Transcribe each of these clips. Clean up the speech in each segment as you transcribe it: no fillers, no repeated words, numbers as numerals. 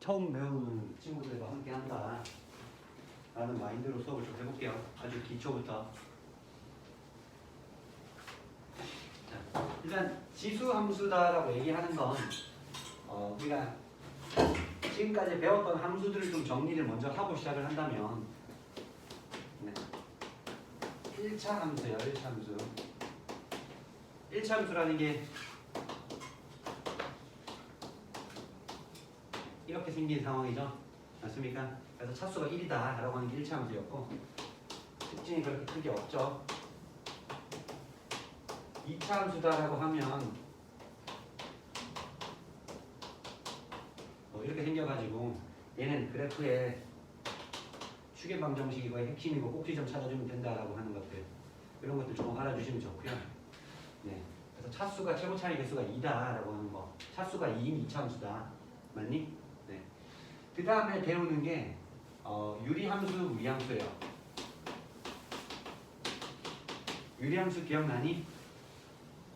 처음 배우는 친구들과 함께 한다 라는 마인드로 수업을 좀 해볼게요. 아주 기초부터. 자, 일단 지수함수다라고 얘기하는 건 우리가 지금까지 배웠던 함수들을 좀 정리를 먼저 하고 시작을 한다면 1차 함수예요. 1차 함수. 1차 함수라는 게 이렇게 생긴 상황이죠. 맞습니까? 그래서 차수가 1이다 라고 하는 게 1차 함수였고 특징이 그렇게 크게 없죠. 2차 함수다라고 하면 이렇게 생겨가지고 얘는 그래프의 추계 방정식이 거의 핵심이고 꼭지점 찾아주면 된다라고 하는 것들, 이런 것들 조금 알아주시면 좋고요. 네, 그래서 차수가 최고 차이 개수가 2다라고 하는 거, 차수가 2인 2차 함수다. 맞니? 네. 그 다음에 배우는 게 유리함수, 무리함수예요. 유리함수 기억나니?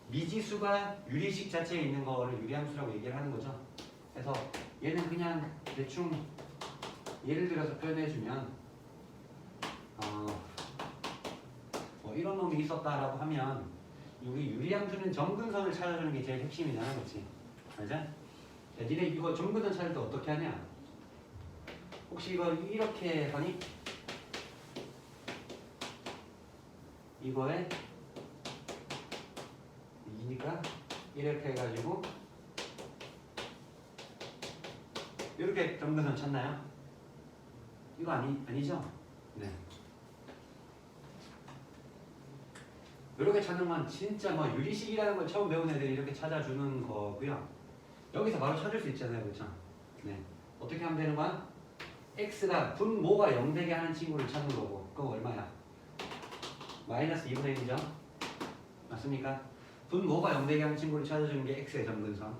미지수가 유리식 자체에 있는 거를 유리함수라고 얘기를 하는 거죠. 그래서 얘는 그냥 대충 예를 들어서 표현해주면 뭐 이런 놈이 있었다라고 하면 우리 유리함수는 점근선을 찾아주는 게 제일 핵심이잖아, 그렇지? 맞아? 야, 니네 이거 점근선 찾을 때 어떻게 하냐? 혹시 이거 이렇게 하니? 이거에 2니까 이렇게 해가지고 이렇게 점근선 찾나요? 이거 아니죠? 네. 이렇게 찾는 건 진짜 뭐 유리식이라는 걸 처음 배운 애들이 이렇게 찾아주는 거고요. 여기서 바로 찾을 수 있잖아요, 그렇죠? 네. 어떻게 하면 되는 거야? x가 분모가 0 되게 하는 친구를 찾는 거고, 그거 얼마야? 마이너스 2분의 1이죠? 맞습니까? 분모가 0 되게 하는 친구를 찾아주는 게 x의 점근선.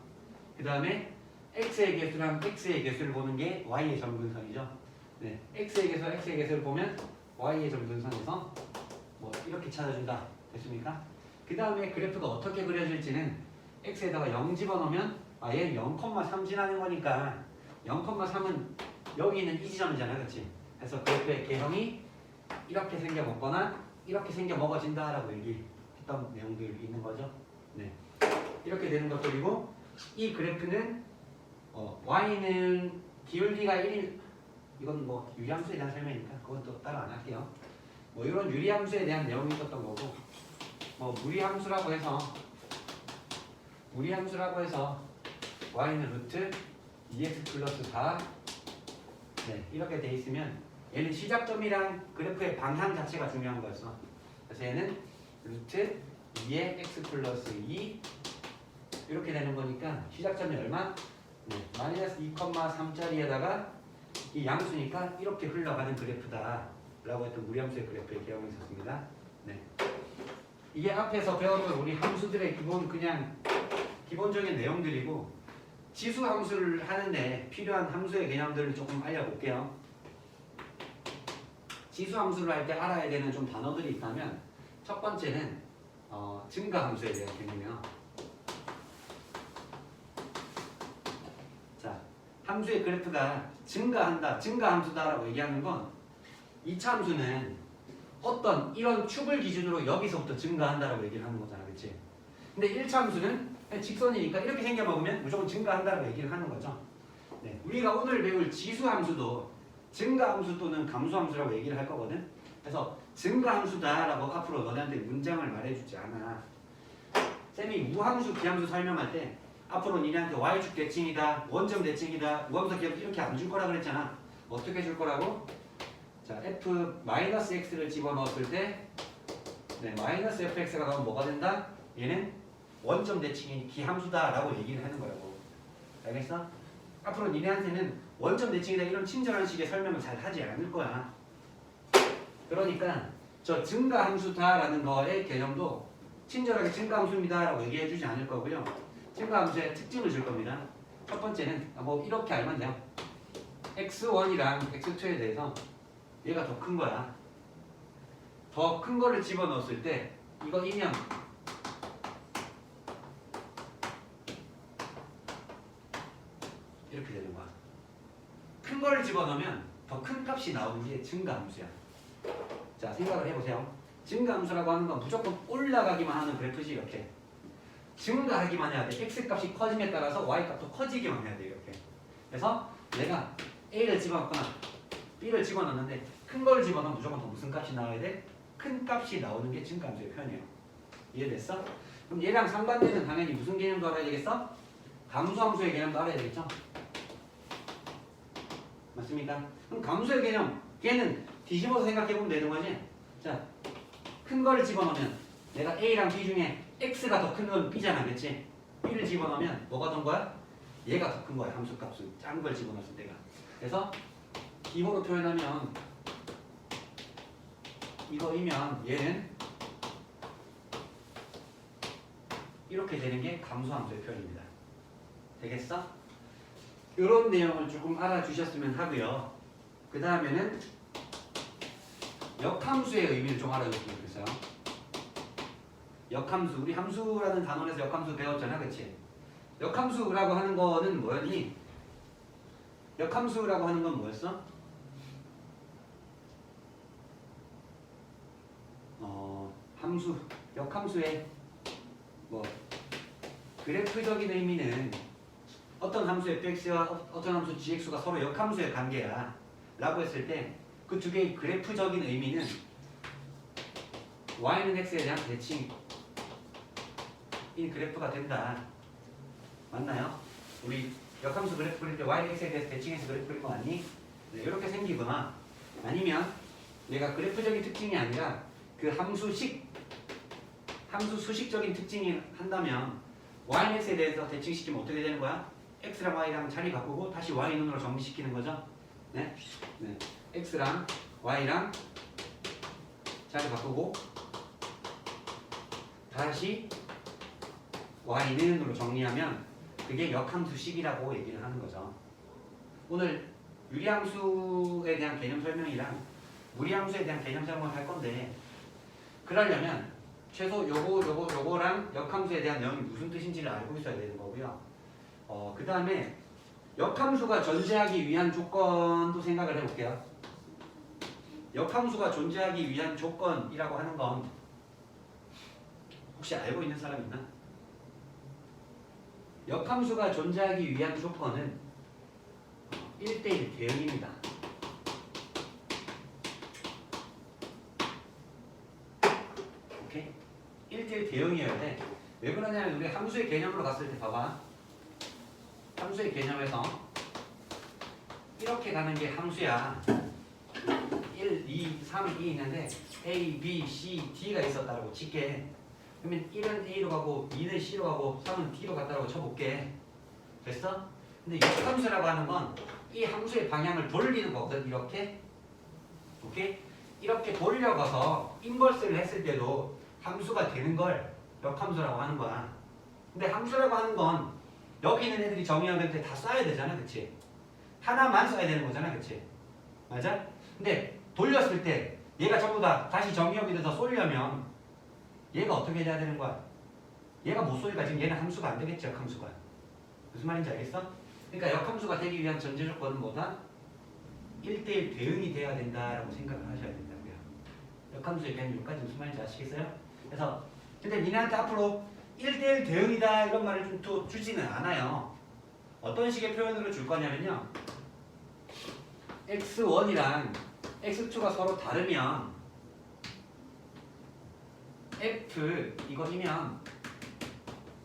그 다음에 x의 개수랑 x의 개수를 보는 게 y의 점근선이죠. 네, x의 개수를 보면 y의 점근선에서 뭐 이렇게 찾아준다. 됐습니까? 그 다음에 그래프가 어떻게 그려질지는 x에다가 0 집어넣으면 얘는 0,3 지나는 거니까 0,3은 여기 있는 이 지점이잖아요, 그렇지? 그래서 그래프의 개형이 이렇게 생겨 먹거나 이렇게 생겨 먹어진다라고 얘기했던 내용들이 있는 거죠. 네, 이렇게 되는 것들이고, 이 그래프는 y는 기울기가 1인, 이건 뭐 유리함수에 대한 설명이니까 그건 또 따로 안 할게요. 뭐 이런 유리함수에 대한 내용이 있었던 거고, 뭐 무리함수라고 해서 y는 루트 2x 플러스 4 네, 이렇게 돼 있으면 얘는 시작점이랑 그래프의 방향 자체가 중요한 거였어. 그래서 얘는 루트 2의 x 플러스 2 이렇게 되는 거니까 시작점이 얼마? 네, 마이너스 2,3짜리에다가 이 양수니까 이렇게 흘러가는 그래프다 라고 했던 무리함수의 그래프의 개형이 있었습니다. 네. 이게 앞에서 배웠던 우리 함수들의 기본적인 내용들이고, 지수 함수를 하는데 필요한 함수의 개념들을 조금 알려볼게요. 지수 함수를 할 때 알아야 되는 좀 단어들이 있다면, 첫 번째는 증가 함수에 대한 개념이요. 자, 함수의 그래프가 증가한다, 증가 함수다라고 얘기하는 건 2차 함수는 어떤 이런 축을 기준으로 여기서부터 증가한다라고 얘기를 하는 거잖아, 그렇지? 근데 1차 함수는 직선이니까 이렇게 생겨먹으면 무조건 증가한다라고 얘기를 하는 거죠. 네, 우리가 오늘 배울 지수 함수도 증가 함수 또는 감소 함수라고 얘기를 할 거거든. 그래서 증가 함수다라고 앞으로 너네한테 문장을 말해주지 않아. 쌤이 무함수, 비함수 설명할 때 앞으로 니네한테 y축 대칭이다, 원점 대칭이다, 우함수, 기함수 이렇게 안 줄 거라 그랬잖아. 어떻게 줄 거라고? 자, f-x를 집어넣었을 때 네, 마이너스 fx가 나오면 뭐가 된다? 얘는 원점 대칭인 기함수다 라고 얘기를 하는 거라고. 알겠어? 앞으로 니네한테는 원점 대칭이다 이런 친절한 식의 설명을 잘 하지 않을 거야. 그러니까 저 증가함수다 라는 거의 개념도 친절하게 증가함수입니다 라고 얘기해 주지 않을 거고요. 증가함수의 특징을 줄 겁니다. 첫 번째는 뭐 이렇게 알면 돼요. x1이랑 x2에 대해서 얘가 더 큰 거야. 더 큰 거를 집어넣었을 때 이거이면 이렇게 되는 거야. 큰 거를 집어넣으면 더 큰 값이 나오는 게 증가함수야. 자, 생각을 해보세요. 증가함수라고 하는 건 무조건 올라가기만 하는 그래프지. 이렇게 증가하기만 해야 돼. x값이 커짐에 따라서 y값도 커지기만 해야 돼. 이렇게. 그래서 내가 a를 집어넣거나 b를 집어넣는데 큰 거를 집어넣으면 무조건 더 무슨 값이 나와야 돼? 큰 값이 나오는 게 증가함수의 표현이에요. 이해됐어? 그럼 얘랑 상반되는 당연히 무슨 개념도 알아야 되겠어? 감소함수의 개념도 알아야 되겠죠? 맞습니까? 그럼 감소의 개념, 걔는 뒤집어서 생각해보면 되는 거지? 자, 큰 거를 집어넣으면 내가 A랑 B 중에 X가 더 큰 건 B잖아, 그치? B를 집어넣으면 뭐가 된 거야? 얘가 더 큰 거야, 함수값은. 작은 걸 집어넣었을 때가. 그래서 기호로 표현하면 이거이면 얘는 이렇게 되는 게 감소함수의 표현입니다. 되겠어? 이런 내용을 조금 알아주셨으면 하고요. 그 다음에는 역함수의 의미를 좀 알아줬으면 좋겠어요. 역함수, 우리 함수라는 단원에서 역함수 배웠잖아, 그치? 역함수라고 하는 거는 뭐였니? 역함수라고 하는 건 뭐였어? 함수, 역함수의 뭐 그래프적인 의미는 어떤 함수 fx와 어떤 함수 gx가 서로 역함수의 관계야 라고 했을 때 그 두 개의 그래프적인 의미는 y는 x에 대한 대칭인 그래프가 된다. 맞나요? 우리 역함수 그래프 그릴 때 y는 x에 대해서 대칭해서 그래프 그릴 거 맞니? 네, 이렇게 생기거나 아니면 내가 그래프적인 특징이 아니라 그 함수 수식적인 특징이 한다면 y는 x에 대해서 대칭시키면 어떻게 되는 거야? x랑 y랑 자리 바꾸고 다시 y눈으로 정리시키는 거죠. 네? 네. x랑 y랑 자리 바꾸고 다시 y눈으로 정리하면 그게 역함수식이라고 얘기를 하는 거죠. 오늘 유리함수에 대한 개념 설명이랑 무리함수에 대한 개념 설명을 할 건데 그러려면 최소 요거랑 역함수에 대한 내용이 무슨 뜻인지를 알고 있어야 되는 거고요. 그 다음에 역함수가 존재하기 위한 조건도 생각을 해볼게요. 역함수가 존재하기 위한 조건이라고 하는 건 혹시 알고 있는 사람 있나? 역함수가 존재하기 위한 조건은 1대1 대응입니다. 오케이? 1대1 대응이어야 돼. 왜 그러냐면 우리 함수의 개념으로 갔을 때 봐봐. 함수의 개념에서 이렇게 가는 게 함수야. 1, 2, 3이 있는데 A, B, C, D가 있었다라고 칠게. 그러면 1은 A로 가고 2는 C로 가고 3은 D로 갔다라고 쳐볼게. 됐어? 근데 역함수라고 하는 건 이 함수의 방향을 돌리는 거거든. 이렇게. 오케이? 이렇게 돌려가서 인버스를 했을 때도 함수가 되는 걸 역함수라고 하는 거야. 근데 함수라고 하는 건 여기 있는 애들이 정의역일 때 다 써야 되잖아. 그치? 하나만 써야 되는 거잖아. 그치? 맞아? 근데 돌렸을 때 얘가 전부 다 다시 정의역이 돼서 쏠려면 얘가 어떻게 돼야 되는 거야? 얘가 못 쏘니까 지금 얘는 함수가 안 되겠지. 역함수가. 무슨 말인지 알겠어? 그러니까 역함수가 되기 위한 전제 조건은 뭐다? 1대1 대응이 돼야 된다라고 생각을 하셔야 된다고요. 역함수의 개념 여기까지 무슨 말인지 아시겠어요? 그래서 근데 니네한테 앞으로 1대1 대응이다 이런 말을 좀 또 주지는 않아요. 어떤 식의 표현으로 줄 거냐면요. x1이랑 x2가 서로 다르면 f 이거이면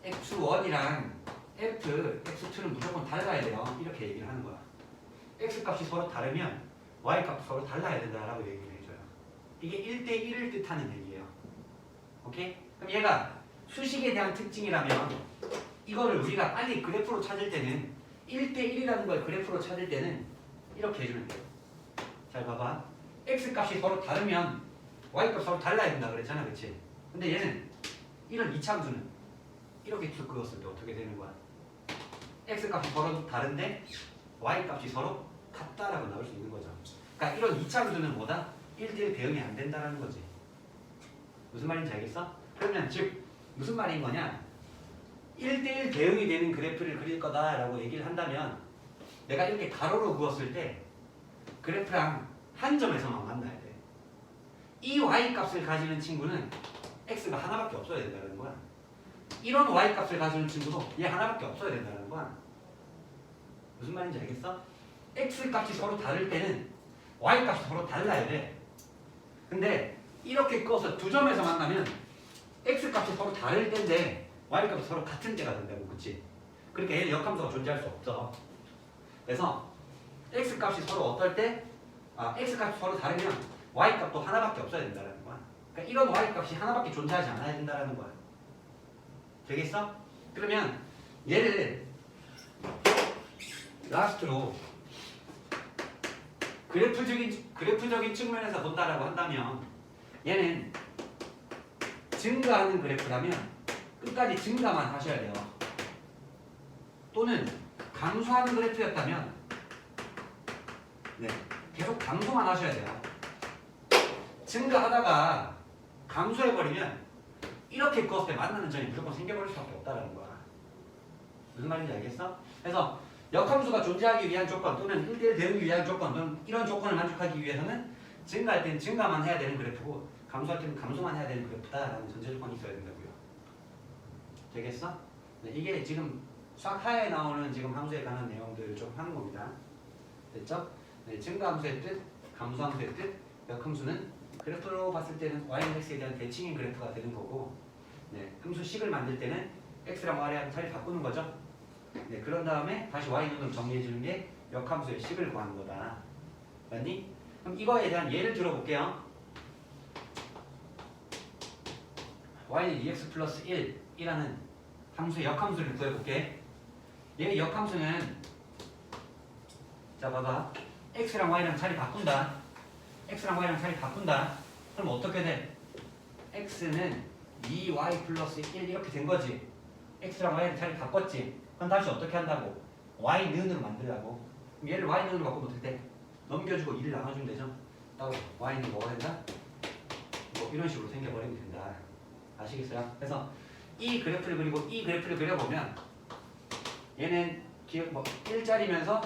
x1이랑 f, x2는 무조건 달라야 돼요. 이렇게 얘기를 하는 거야. x값이 서로 다르면 y값도 서로 달라야 된다라고 얘기를 해줘요. 이게 1대1을 뜻하는 얘기예요. 오케이? 그럼 얘가 수식에 대한 특징이라면 이거를 우리가 빨리 그래프로 찾을 때는 1대1이라는 걸 그래프로 찾을 때는 이렇게 해주면 돼요. 잘 봐봐. x값이 서로 다르면 y값 서로 달라야 된다 그랬잖아. 그치? 근데 얘는 이런 이차함수는 이렇게 쭉 그었을 때 어떻게 되는 거야? x값이 서로 다른데 y값이 서로 같다라고 나올 수 있는 거죠. 그러니까 이런 이차함수는 뭐다? 1대1 대응이 안 된다라는 거지. 무슨 말인지 알겠어? 그러면 즉 무슨 말인 거냐? 1대1 대응이 되는 그래프를 그릴 거다라고 얘기를 한다면 내가 이렇게 가로로 그었을 때 그래프랑 한 점에서만 만나야 돼. 이 y값을 가지는 친구는 x가 하나밖에 없어야 된다는 거야. 이런 y값을 가지는 친구도 얘 하나밖에 없어야 된다는 거야. 무슨 말인지 알겠어? x값이 서로 다를 때는 y값이 서로 달라야 돼. 근데 이렇게 꺼서 두 점에서 만나면 x값이 서로 다를 때인데 y값이 서로 같은 때가 된다고. 그치? 그러니까 얘는 역함수가 존재할 수 없어. 그래서 x값이 서로 어떨 때 x값이 서로 다르면 y값도 하나밖에 없어야 된다는 거야. 그러니까 이런 y값이 하나밖에 존재하지 않아야 된다는 거야. 되겠어? 그러면 얘를 라스트로 그래프적인 측면에서 본다라고 한다면 얘는 증가하는 그래프라면 끝까지 증가만 하셔야 돼요. 또는 감소하는 그래프였다면 계속 감소만 하셔야 돼요. 증가하다가 감소해버리면 이렇게 그었을 때 만나는 점이 무조건 생겨버릴 수밖에 없다는 거야. 무슨 말인지 알겠어? 그래서 역함수가 존재하기 위한 조건 또는 1대1 대응이 위한 조건 또는 이런 조건을 만족하기 위해서는 증가할 때는 증가만 해야 되는 그래프고 감소할 때는 감소만 해야 되는 그래프다라는 전제 조건이 있어야 된다고요. 되겠어? 네, 이게 지금 수학 하에 나오는 지금 함수에 관한 내용들을 좀 하는 겁니다. 됐죠? 네, 증가함수의 뜻, 감소함수의 뜻, 역함수는 그래프로 봤을 때는 y는 x에 대한 대칭인 그래프가 되는 거고, 함수식을 만들 때는 x랑 y랑 자리 바꾸는 거죠. 그런 다음에 다시 y는 정리해 주는 게 역함수의 식을 구하는 거다. 맞니? 그럼 이거에 대한 예를 들어볼게요. y는 2x 플러스 1이라는 함수의 역함수를 구해볼게. 얘의 역함수는 자 봐봐. x랑 y랑 자리 바꾼다. x랑 y랑 자리 바꾼다. 그럼 어떻게 돼? x는 2y 플러스 1 이렇게 된 거지. x랑 y랑 자리 바꿨지. 그럼 다시 어떻게 한다고? y는으로 만들라고. 그럼 얘를 y는으로 바꾸면 어떻게 돼? 넘겨주고 1을 나눠주면 되죠. 따로 y는 뭐가 된다? 뭐 이런 식으로 생겨버리면 된다. 아시겠어요? 그래서 이 그래프를 그리고 이 그래프를 그려보면 얘는 뭐 1짜리면서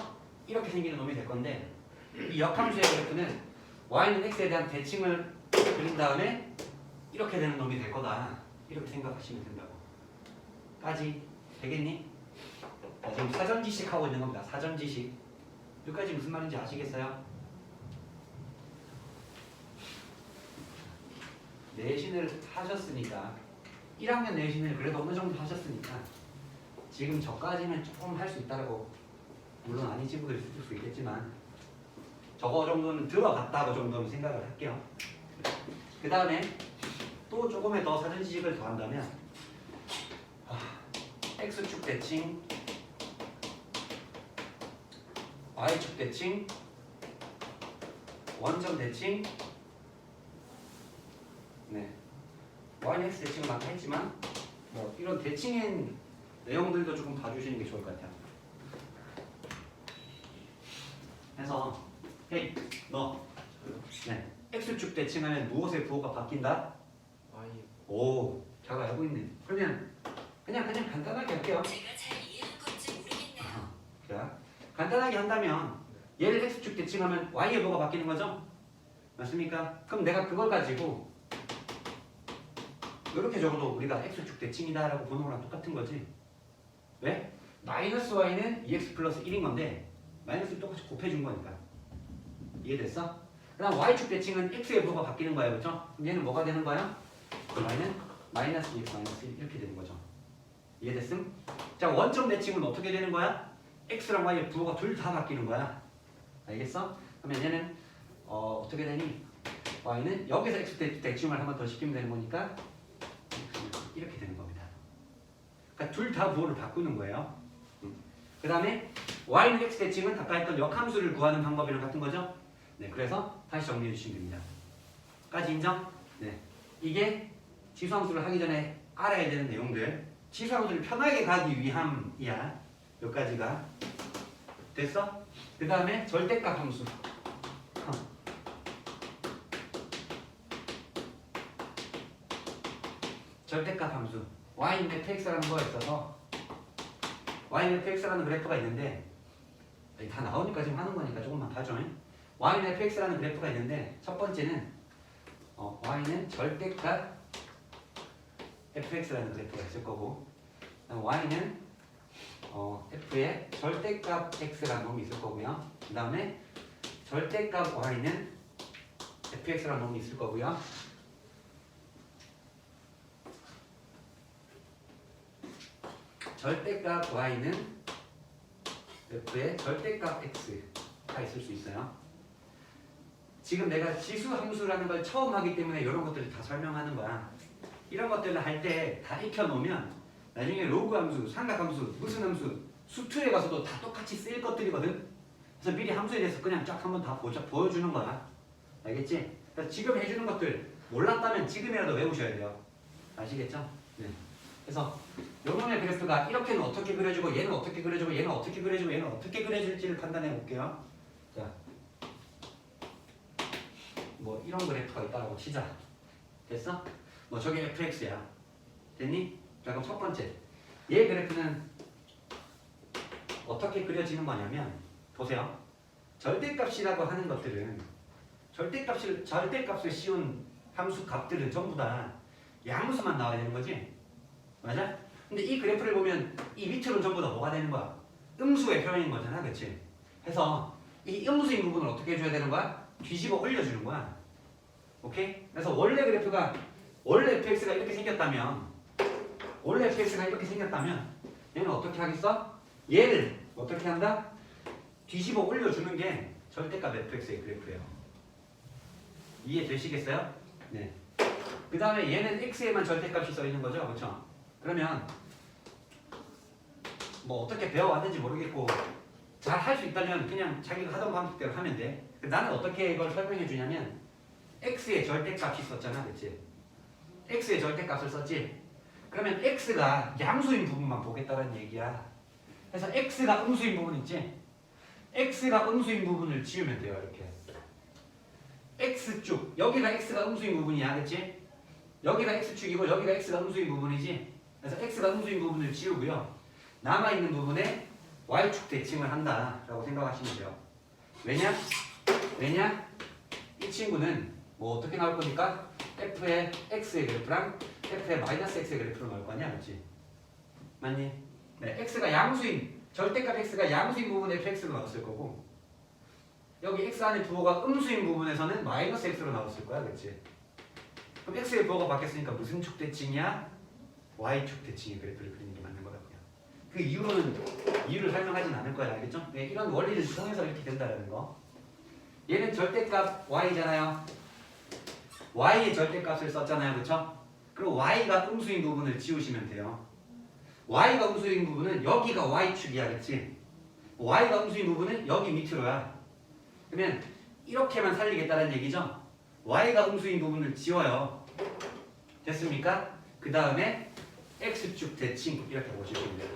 이렇게 생기는 놈이 될 건데 이 역함수의 그래프는 y는 x에 대한 대칭을 그린 다음에 이렇게 되는 놈이 될 거다. 이렇게 생각하시면 된다고. 까지 되겠니? 지금 사전지식 하고 있는 겁니다. 사전지식. 여기까지 무슨 말인지 아시겠어요? 내신을 하셨으니까 1학년 내신을 그래도 어느 정도 하셨으니까 지금 저까지는 조금 할 수 있다고, 물론 아닌 친구들이 있을 수 있겠지만 저거 정도는 들어갔다고 정도는 생각을 할게요. 그 다음에 또 조금의 더 사전 지식을 더한다면 x축 대칭, y축 대칭, 원점 대칭, y는 x 대칭을 아까 했지만 뭐 이런 대칭인 내용들도 조금 봐주시는 게 좋을 것 같아요. 그래서 헤이 너 x축 대칭하면 무엇의 부호가 바뀐다? y. 오, 잘 알고 있네. 그러면 그냥 간단하게 할게요. 제가 잘 이해한 건지 모르겠네요. 자, 간단하게 한다면 얘를 x축 대칭하면 y의 부호가 바뀌는 거죠? 맞습니까? 그럼 내가 그걸 가지고 이렇게 적어도 우리가 x축 대칭이다 라고 보는 거랑 똑같은 거지. 왜? 마이너스 y는 2x 플러스 1인 건데 마이너스를 똑같이 곱해준 거니까. 이해됐어? 그 다음 y축 대칭은 x의 부호가 바뀌는 거예요. 그렇죠? 그럼 얘는 뭐가 되는 거야? 그 y는 마이너스 2x 마이너스 1 이렇게 되는 거죠. 이해됐음? 자, 원점 대칭은 어떻게 되는 거야? x랑 y의 부호가 둘 다 바뀌는 거야. 알겠어? 그러면 얘는 어떻게 되니? y는 여기서 x 대칭을 한 번 더 시키면 되는 거니까 이렇게 되는 겁니다. 그러니까 둘 다 부호를 바꾸는 거예요. 그 다음에 y는 x 대칭은 아까 했던 역함수를 구하는 방법이랑 같은 거죠. 그래서 다시 정리해 주시면 됩니다. 까지 인정? 이게 치수함수를 하기 전에 알아야 되는 내용들. 치수함수를 편하게 가기 위함이야. 여기까지가. 됐어? 그 다음에 절대값 함수. 절대값 함수. y는 fx라는 거가 있어서 y는 fx라는 그래프가 있는데 다 나오니까 지금 하는 거니까 조금만 봐줘. y는 fx라는 그래프가 있는데 첫 번째는 y는 절대값 fx라는 k래프가 있을 거고, 그다음 y는 f의 절대값 x라는 놈이 있을 거고요. 그 다음에 절대값 y는 fx라는 놈이 있을 거고요. 절대값 y는 f의 절대값 x가 있을 수 있어요. 지금 내가 지수 함수라는 걸 처음 하기 때문에 이런 것들을 다 설명하는 거야. 이런 것들을 할 때 다 익혀놓으면 나중에 로그 함수, 삼각함수, 무슨 함수, 수투에 가서도 다 똑같이 쓰일 것들이거든. 그래서 미리 함수에 대해서 그냥 쫙 한번 다 보여주는 거야. 알겠지? 그래서 지금 해주는 것들 몰랐다면 지금이라도 외우셔야 돼요. 아시겠죠? 네. 그래서 요놈의 그래프가 이렇게는 어떻게 그려지고 얘는 어떻게 그려지고 얘는 어떻게 그려지고 얘는 어떻게 그려질지를 판단해 볼게요. 자, 뭐 이런 그래프가 있다고 치자. 됐어? 뭐 저게 fx야. 됐니? 자, 그럼 첫 번째 얘 그래프는 어떻게 그려지는 거냐면 보세요. 절대값이라고 하는 것들은 절대값을 씌운 함수 값들은 전부 다 양수만 나와야 되는 거지. 맞아? 근데 이 그래프를 보면 이 밑으로는 전부 다 뭐가 되는 거야? 음수의 표현인 거잖아. 그치? 해서 이 음수인 부분을 어떻게 해줘야 되는 거야? 뒤집어 올려주는 거야. 오케이? 그래서 원래 fx가 이렇게 생겼다면 얘는 어떻게 하겠어? 얘를 어떻게 한다? 뒤집어 올려주는 게 절대값 fx의 그래프예요. 이해되시겠어요? 네. 그 다음에 얘는 x에만 절대값이 써 있는 거죠. 그렇죠? 그러면 뭐 어떻게 배워왔는지 모르겠고 잘 할 수 있다면 그냥 자기가 하던 방식대로 하면 돼. 나는 어떻게 이걸 설명해 주냐면 x의 절대값이 썼잖아. 그치? x의 절대값을 썼지? 그러면 x가 양수인 부분만 보겠다는 얘기야. 그래서 x가 음수인 부분 있지? x가 음수인 부분을 지우면 돼요. 이렇게 x축, 여기가 x가 음수인 부분이야. 그치? 여기가 x축이고 여기가 x가 음수인 부분이지? 그래서 x가 음수인 부분을 지우고요. 남아있는 부분에 y축 대칭을 한다라고 생각하시면 돼요. 왜냐? 이 친구는 뭐 어떻게 나올 거니까 f의 x의 그래프랑 f의 마이너스 x의 그래프로 나올 거 아니야. 그렇지? 맞니? 네, x가 양수인, 절대값 x가 양수인 부분에 fx로 나왔을 거고 여기 x 안에 부호가 음수인 부분에서는 마이너스 x로 나왔을 거야. 그렇지? 그럼 x의 부호가 바뀌었으니까 무슨 축 대칭이야? y축 대칭의 그래프를 그리는 게 맞는 거라고요. 그 이유를 설명하진 않을 거야. 알겠죠? 네, 이런 원리를 통해서 이렇게 된다는 거. 얘는 절대값 y잖아요. y의 절대값을 썼잖아요. 그렇죠? 그리고 y가 음수인 부분을 지우시면 돼요. y가 음수인 부분은 여기가 y축이야. 그렇지? y가 음수인 부분은 여기 밑으로야. 그러면 이렇게만 살리겠다는 얘기죠? y가 음수인 부분을 지워요. 됐습니까? 그 다음에 x축 대칭 이렇게 보시면 돼요.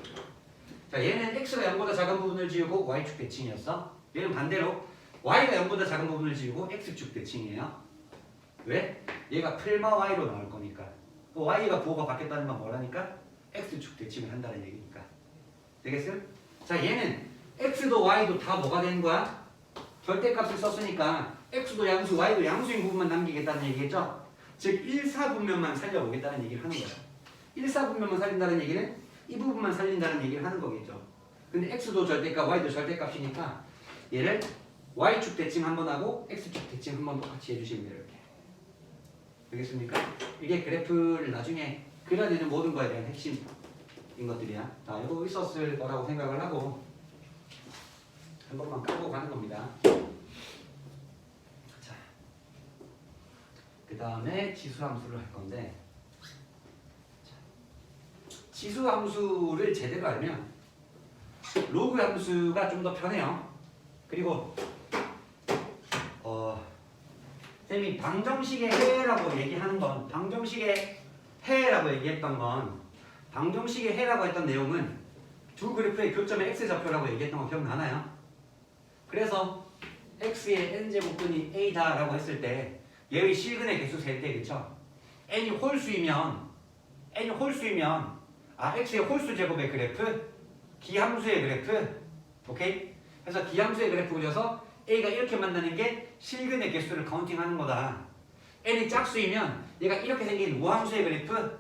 자, 얘는 x가 0보다 작은 부분을 지우고 y축 대칭이었어. 얘는 반대로 y가 0보다 작은 부분을 지우고 x축 대칭이에요. 왜? 얘가 풀마 y로 나올 거니까. y가 부호가 바뀌었다는 건 뭐라니까? x축 대칭을 한다는 얘기니까. 되겠음? 자, 얘는 x도 y도 다 뭐가 되는 거야? 절대값을 썼으니까 x도 양수, y도 양수인 부분만 남기겠다는 얘기겠죠? 즉 1사분면만 살려보겠다는 얘기를 하는 거야. 1사분면만 살린다는 얘기는 이 부분만 살린다는 얘기를 하는 거겠죠. 근데 x도 절대값, y도 절대값이니까 얘를 y축 대칭 한 번 하고 x축 대칭 한 번 똑같이 해주시면 돼요. 이렇게. 되겠습니까? 이게 그래프를 나중에 그려내는 모든 거에 대한 핵심인 것들이야. 자, 이거 있었을 거라고 생각을 하고 한 번만 깔고 가는 겁니다. 자, 그 다음에 지수함수를 할 건데, 자, 지수함수를 제대로 알면 로그 함수가 좀 더 편해요. 그리고 쌤이 방정식의 해라고 얘기하는 건, 방정식의 해라고 얘기했던 건, 방정식의 해라고 했던 내용은 두 그래프의 교점의 x좌표라고 얘기했던 거 기억나나요? 그래서 x의 n제곱근이 a다 라고 했을 때 얘의 실근의 개수 셀 때, 그쵸? n이 홀수이면 x의 홀수 제곱의 그래프, 기함수의 그래프, 오케이? 그래서 기함수의 그래프 그려서 A가 이렇게 만나는 게 실근의 개수를 카운팅하는 거다. N이 짝수이면 얘가 이렇게 생긴 우함수의 그래프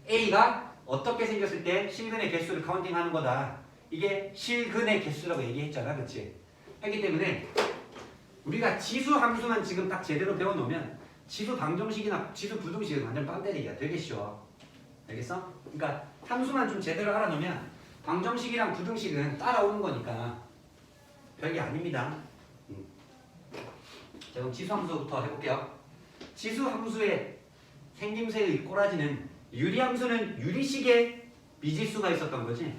A가 어떻게 생겼을 때 실근의 개수를 카운팅하는 거다. 이게 실근의 개수라고 얘기했잖아, 그렇지? 했기 때문에 우리가 지수 함수만 지금 딱 제대로 배워놓으면 지수 방정식이나 지수 부등식은 완전 빵때리기야. 되게 쉬워. 알겠어? 그러니까 함수만 좀 제대로 알아놓으면 방정식이랑 부등식은 따라오는 거니까 별게 아닙니다. 자, 그럼 지수 함수부터 해볼게요. 지수 함수의 생김새의 꼬라지는 유리함수는 유리식의 미지수가 있었던 거지.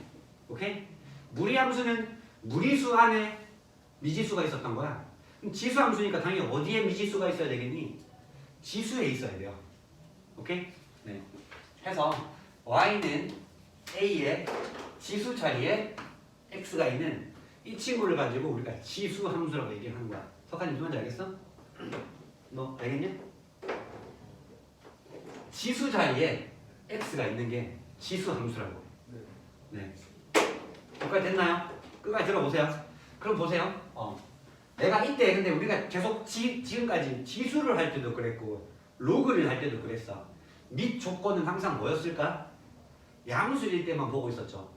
오케이? 무리함수는 무리수 안에 미지수가 있었던 거야. 그럼 지수함수니까 당연히 어디에 미지수가 있어야 되겠니? 지수에 있어야 돼요. 오케이? 네. 해서 y는 a의 지수 자리에 x가 있는 이 친구를 가지고 우리가 지수함수라고 얘기하는 거야. 석한이 무슨 말인지 알겠어? 너 알겠냐? 지수 자리에 x가 있는 게 지수함수라고. 네. 여기까지 됐나요? 끝까지 들어보세요. 그럼 보세요. 내가 이때 근데 우리가 계속 지금까지 지수를 할 때도 그랬고 로그를 할 때도 그랬어. 및 조건은 항상 뭐였을까? 양수일 때만 보고 있었죠.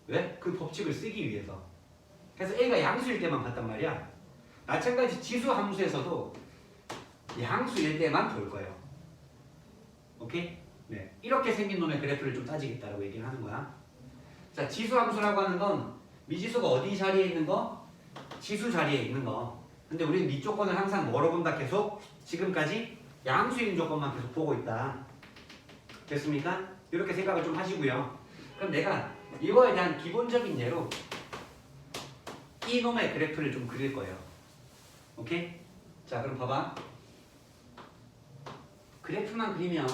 왜? 그 법칙을 쓰기 위해서. 그래서 A가 양수일 때만 봤단 말이야. 마찬가지 지수 함수에서도 양수일 때만 볼 거예요. 오케이? 네. 이렇게 생긴 놈의 그래프를 좀 따지겠다라고 얘기를 하는 거야. 자, 지수 함수라고 하는 건 미지수가 어디 자리에 있는 거? 지수 자리에 있는 거. 근데 우리는 이 조건을 항상 뭐로 본다? 계속 지금까지 양수인 조건만 계속 보고 있다. 됐습니까? 이렇게 생각을 좀 하시고요. 그럼 내가 이거에 대한 기본적인 예로 이 놈의 그래프를 좀 그릴 거예요. 오케이? 자, 그럼 봐봐. 그래프만 그리면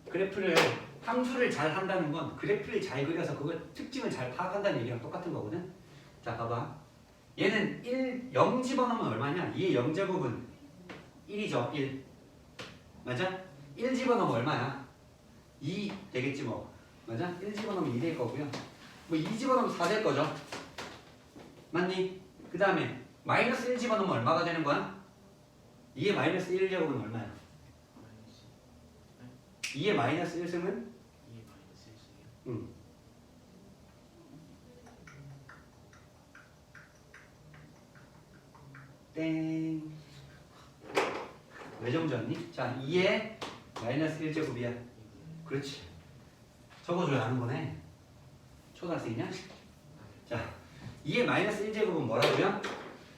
그래프를 함수를 잘 한다는 건 그래프를 잘 그려서 그걸 특징을 잘 파악한다는 얘기랑 똑같은 거거든. 자, 봐봐. 얘는 0 집어넣으면 얼마냐? 2의 0제곱은 1이죠. 1. 맞아? 1 집어넣으면 얼마야? 2 되겠지 뭐. 맞아? 1 집어넣으면 2 될 거고요. 뭐 2 집어넣으면 4 될 거죠. 맞니? 그 다음에 마이너스 1 집어넣으면 얼마가 되는 거야? 2의 마이너스 1제곱은 얼마야? 2의 마이너스 1승은? 응. 땡. 왜 정지였니? 자, 2의 마이너스 1제곱이야. 그렇지. 적어줘야 하는 거네. 초등학생이냐? 자, 2의 마이너스 1제곱은 뭐라고요?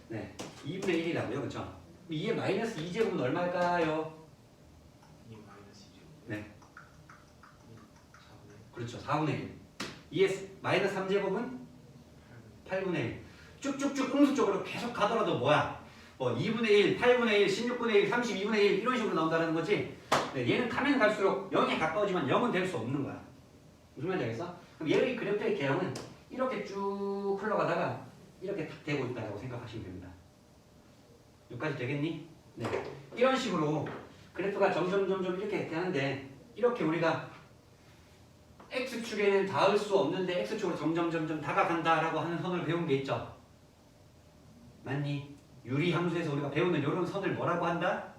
네, 2분의 1이라고요. 그렇죠? 2의 마이너스 2제곱은 얼마일까요? 네. 그렇죠. 4분의 1. 2의 마이너스 3제곱은 8분의 1. 쭉쭉쭉 음수 쪽으로 계속 가더라도 뭐야? 뭐 2분의 1, 8분의 1, 16분의 1, 32분의 1 이런 식으로 나온다는 거지. 네, 얘는 가면 갈수록 0에 가까워지만 0은 될 수 없는 거야. 무슨 말인지 알겠어? 그럼 얘의 그래프의 개형은 이렇게 쭉 흘러가다가 이렇게 탁 되고 있다고 생각하시면 됩니다. 여기까지 되겠니? 네. 이런 식으로 그래프가 점점 이렇게 되는데 이렇게 우리가 X축에는 닿을 수 없는데 X축으로 점점 다가간다라고 하는 선을 배운 게 있죠. 맞니? 유리함수에서 우리가 배우는 이런 선을 뭐라고 한다?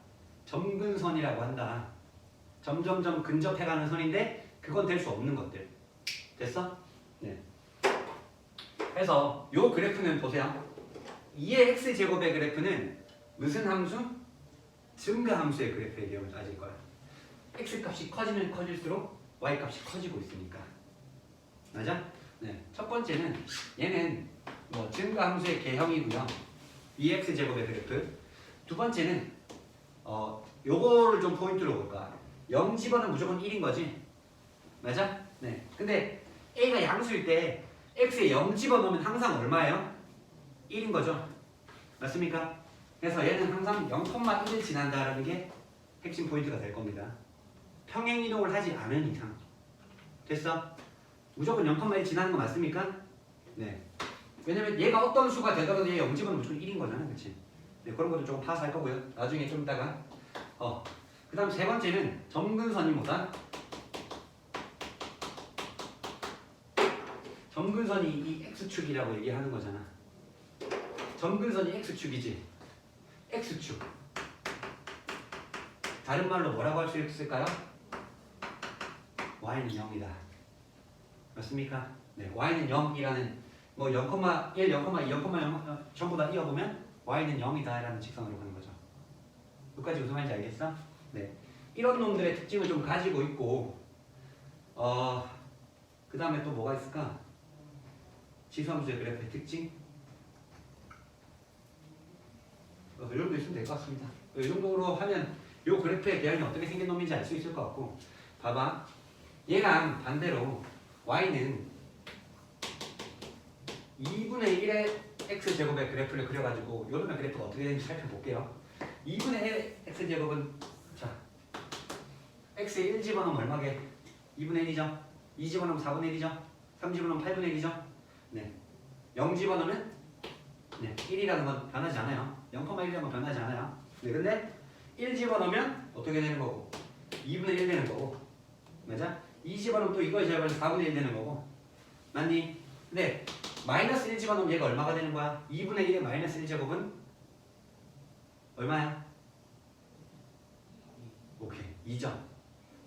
점근선이라고 한다. 점점 근접해가는 선인데 그건 될 수 없는 것들. 됐어? 네. 그래서 이 그래프는 보세요. 2의 x제곱의 그래프는 무슨 함수? 증가함수의 그래프의 내용을 따질 거야. x값이 커지면 커질수록 y값이 커지고 있으니까. 맞아? 네. 첫 번째는 얘는 뭐 증가함수의 개형이고요. 2x제곱의 그래프. 두 번째는 요거를 좀 포인트로 볼까? 0 집어는 무조건 1인 거지. 맞아? 네. 근데 a가 양수일 때 x에 0 집어넣으면 항상 얼마예요? 1인 거죠. 맞습니까? 그래서 얘는 항상 0,1을 지난다라는 게 핵심 포인트가 될 겁니다. 평행 이동을 하지 않은 이상. 됐어? 무조건 0,1 지나는 거 맞습니까? 네. 왜냐면 얘가 어떤 수가 되더라도 얘 0 집어넣으면 무조건 1인 거잖아. 그치? 네, 그런 것도 조금 파악할 거고요. 나중에 좀 이따가. 그 다음 세 번째는 점근선이 뭐다? 점근선이 이 x축이라고 얘기하는 거잖아. 점근선이 x축이지. x축. 다른 말로 뭐라고 할 수 있을까요? y는 0이다. 맞습니까? 네, y는 0이라는 뭐 0,1, 0,2, 0,0 전부 다 이어보면 y는 0이다 라는 직선으로 가는 거죠. 여기까지 무슨 말인지 알겠어? 네, 이런 놈들의 특징을 좀 가지고 있고 그 다음에 또 뭐가 있을까? 지수함수의 그래프의 특징? 이 정도 있으면 될 것 같습니다. 이 정도로 하면 이 그래프의 배열이 어떻게 생긴 놈인지 알 수 있을 것 같고, 봐봐, 얘랑 반대로 y는 2분의 1의 x제곱의 그래프를 그려가지고 요런 그래프가 어떻게 되는지 살펴볼게요. 2분의 1의 x제곱은 자 x에 1 집어넣으면 얼마게? 2분의 1이죠. 2 집어넣으면 4분의 1이죠. 3 집어넣으면 8분의 1이죠. 네. 0 집어넣으면 네, 1이라는 건 변하지 않아요. 0,1이라는 건 변하지 않아요. 네, 근데 1 집어넣으면 어떻게 되는 거고? 2분의 1 되는 거고. 맞아? 2 집어넣으면 또 이거에 제곱해서 4분의 1 되는 거고. 맞니? 근데 마이너스 1 집어넣으면 얘가 얼마가 되는 거야? 2분의 1의 마이너스 1 제곱은 얼마야? 오케이, 2점.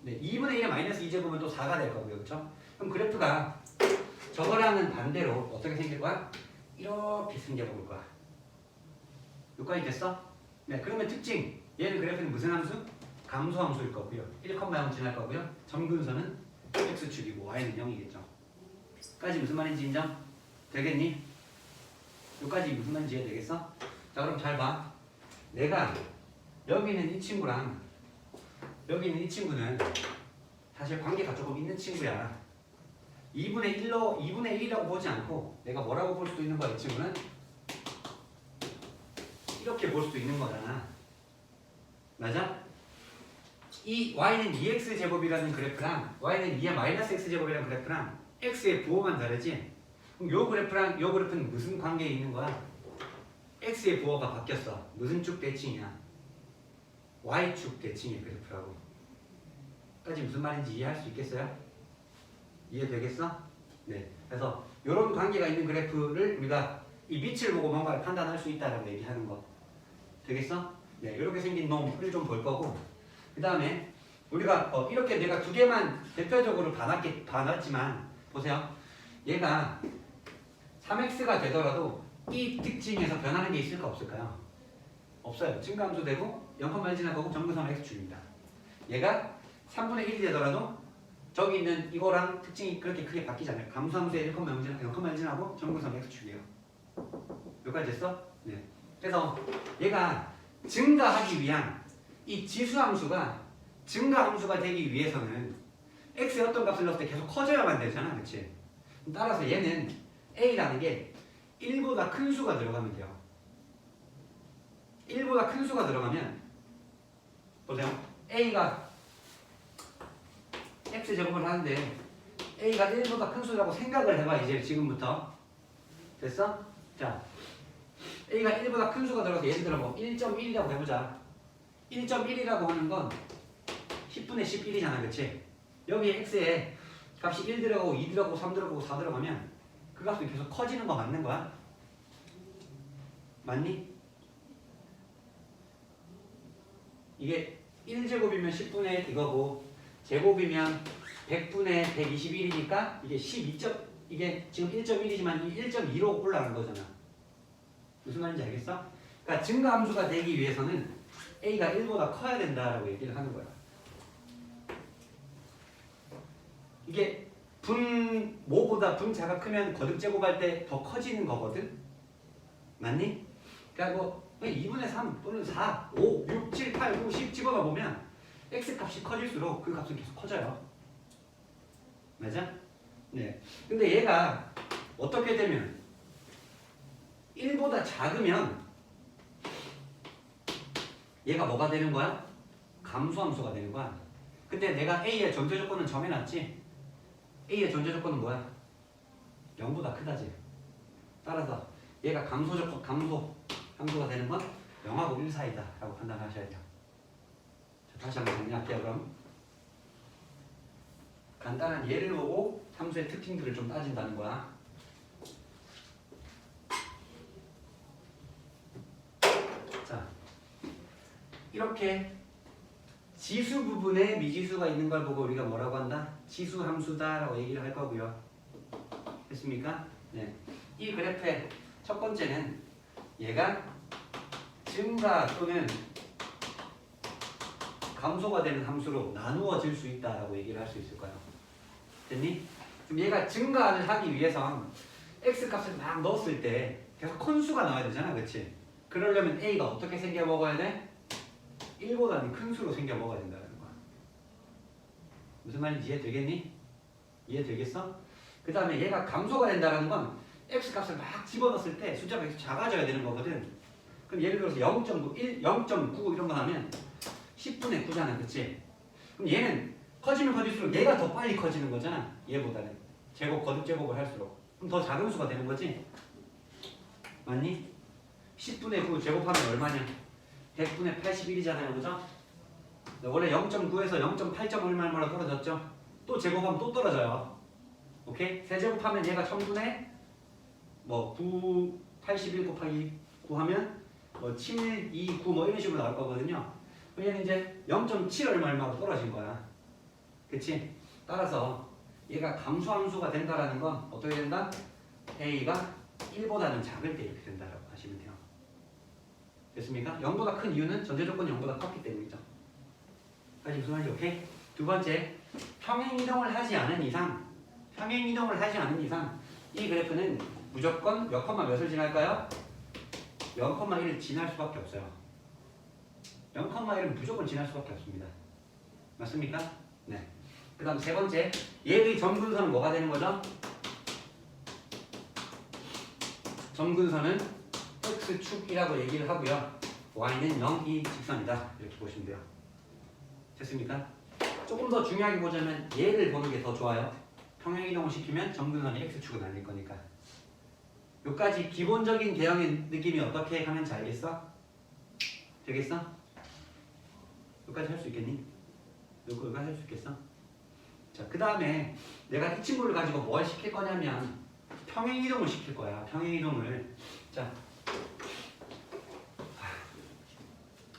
네, 2분의 1의 마이너스 2 제곱은 또 4가 될 거고요. 그렇죠? 그럼 그래프가 저거랑은 반대로 어떻게 생길 거야? 이렇게 생겨볼 거야. 여기까지 됐어? 네, 그러면 특징. 얘는 그래프는 무슨 함수? 감소함수일 거고요. 1,0 지날 거고요. 점근선은 x축이고 y는 0이겠죠. 까지 무슨 말인지 인정? 되겠니? 여기까지 무슨 말인지 이해되겠어? 자, 그럼 잘 봐. 내가 여기 있는 이 친구랑 여기 있는 이 친구는 사실 관계가 조금 있는 친구야. 2분의 1이라고 보지 않고 내가 뭐라고 볼 수도 있는 거야. 이 친구는 이렇게 볼 수도 있는 거잖아. 맞아? 이 y는 2x제곱이라는 그래프랑 y는 2의 마이너스 x제곱이라는 그래프랑 x의 부호만 다르지? 그럼 요 그래프랑 요 그래프는 무슨 관계에 있는 거야? x의 부호가 바뀌었어. 무슨 축 대칭이야? y축 대칭의 그래프라고. 까지 무슨 말인지 이해할 수 있겠어요? 이해되겠어? 네. 그래서 이런 관계가 있는 그래프를 우리가 이 밑을 보고 뭔가를 판단할 수 있다라고 얘기하는 거. 되겠어? 네. 이렇게 생긴 놈을 좀 볼 거고, 그 다음에 우리가 이렇게 내가 두 개만 대표적으로 봐놨지만 보세요. 얘가 3x가 되더라도 이 특징에서 변하는 게 있을까 없을까요? 없어요. 증가함수 되고 0,1 지날 거고 점근선 x축입니다. 얘가 3분의 1이 되더라도 저기 있는 이거랑 특징이 그렇게 크게 바뀌지 않아요. 감소함수에 0,1 지나고 점근선 x축이에요. 여기까지 됐어? 네. 그래서 얘가 증가하기 위한 이 지수함수가 증가함수가 되기 위해서는 x에 어떤 값을 넣을 때 계속 커져야만 되잖아. 그렇지? 따라서 얘는 a라는 게 1보다 큰 수가 들어가면 돼요. 1보다 큰 수가 들어가면 보세요. a가 x제곱을 하는데 a가 1보다 큰 수라고 생각을 해봐. 이제 지금부터. 됐어? 자, a가 1보다 큰 수가 들어가서 예를 들어 뭐 1.1이라고 해보자. 1.1이라고 하는 건 10분의 11이잖아. 그치? 여기 x에 값이 1 들어가고 2 들어가고 3 들어가고 4 들어가면 그 값이 계속 커지는 거 맞는 거야? 맞니? 이게 1제곱이면 10분의 이거고 제곱이면 100분의 121이니까 이게 12점, 이게 지금 1.1이지만 이 1.2로 올라가는 거잖아. 무슨 말인지 알겠어? 그러니까 증가함수가 되기 위해서는 a가 1보다 커야 된다라고 얘기를 하는 거야. 이게 뭐보다 분자가 크면 거듭 제곱할 때 더 커지는 거거든? 맞니? 그러니까 뭐 2분의 3 또는 4, 5, 6, 7, 8, 9, 10 집어가 보면 x 값이 커질수록 그 값은 계속 커져요. 맞아? 네. 근데 얘가 어떻게 되면 1보다 작으면 얘가 뭐가 되는 거야? 감소함수가 되는 거야. 근데 내가 a의 전제 조건은 정해놨지? a의 전제 조건은 뭐야? 0보다 크다지. 따라서 얘가 함수가 되는 건 0하고 1 사이다 라고 판단하셔야 돼요. 자, 다시 한번 정리할게요. 그럼 간단한 예를 보고 함수의 특징들을 좀 따진다는 거야. 이렇게 지수 부분에 미지수가 있는 걸 보고 우리가 뭐라고 한다? 지수 함수다라고 얘기를 할 거고요. 됐습니까? 네. 이 그래프의 첫 번째는 얘가 증가 또는 감소가 되는 함수로 나누어질 수 있다라고 얘기를 할 수 있을 거예요. 됐니? 그럼 얘가 증가를 하기 위해선 x 값을 막 넣었을 때 계속 컨수가 나와야 되잖아, 그렇지? 그러려면 a가 어떻게 생겨 먹어야 돼? 1보다는 큰 수로 생겨 먹어야 된다는 거야. 무슨 말인지 이해되겠니? 이해되겠어? 그 다음에 얘가 감소가 된다는 건 x 값을 막 집어넣었을 때 숫자가 계속 작아져야 되는 거거든. 그럼 예를 들어서 0.9, 1, 0.9 이런 거 하면 10분의 9잖아, 그치? 그럼 얘는 커지면 커질수록 얘가 더 빨리 커지는 거잖아, 얘보다는. 제곱, 거듭 제곱을 할수록. 그럼 더 작은 수가 되는 거지? 맞니? 10분의 9 제곱하면 얼마냐? 100분의 81이잖아요, 그죠? 원래 0.9에서 0.8점 얼마나 떨어졌죠? 또 제곱하면 또 떨어져요. 오케이? 세제곱하면 얘가 1000분의 9, 81 곱하기 9 하면 7, 2, 9 이런 식으로 나올 거거든요. 얘는 이제 0.7 얼마로 떨어진 거야. 그치? 따라서 얘가 감소함수가 된다라는 건 어떻게 된다? A가 1보다는 작을 때 이렇게 된다라고 하시면 돼요. 됐습니까? 0보다 큰 이유는 전제 조건이 0보다 컸기 때문이죠. 다시 무슨 말인지 오케이? 두 번째, 평행 이동을 하지 않은 이상 이 그래프는 무조건 몇 컴마 몇을 지날까요? 0,1을 지날 수밖에 없어요. 0,1은 무조건 지날 수밖에 없습니다. 맞습니까? 네. 그 다음 세 번째, 얘의 점근선은 뭐가 되는 거죠? 점근선은 x축이라고 얘기를 하고요. y는 0이 직선이다. 이렇게 보시면 돼요. 됐습니까? 조금 더 중요하게 보자면 얘를 보는 게 더 좋아요. 평행이동을 시키면 점근선이 x축을 날릴 거니까. 여기까지 기본적인 개형의 느낌이 어떻게 하는지 알겠어? 되겠어? 여기까지 할 수 있겠니? 여기까지 할 수 있겠어? 자, 그 다음에 내가 이 친구를 가지고 뭘 시킬 거냐면 평행이동을 시킬 거야. 평행이동을. 자,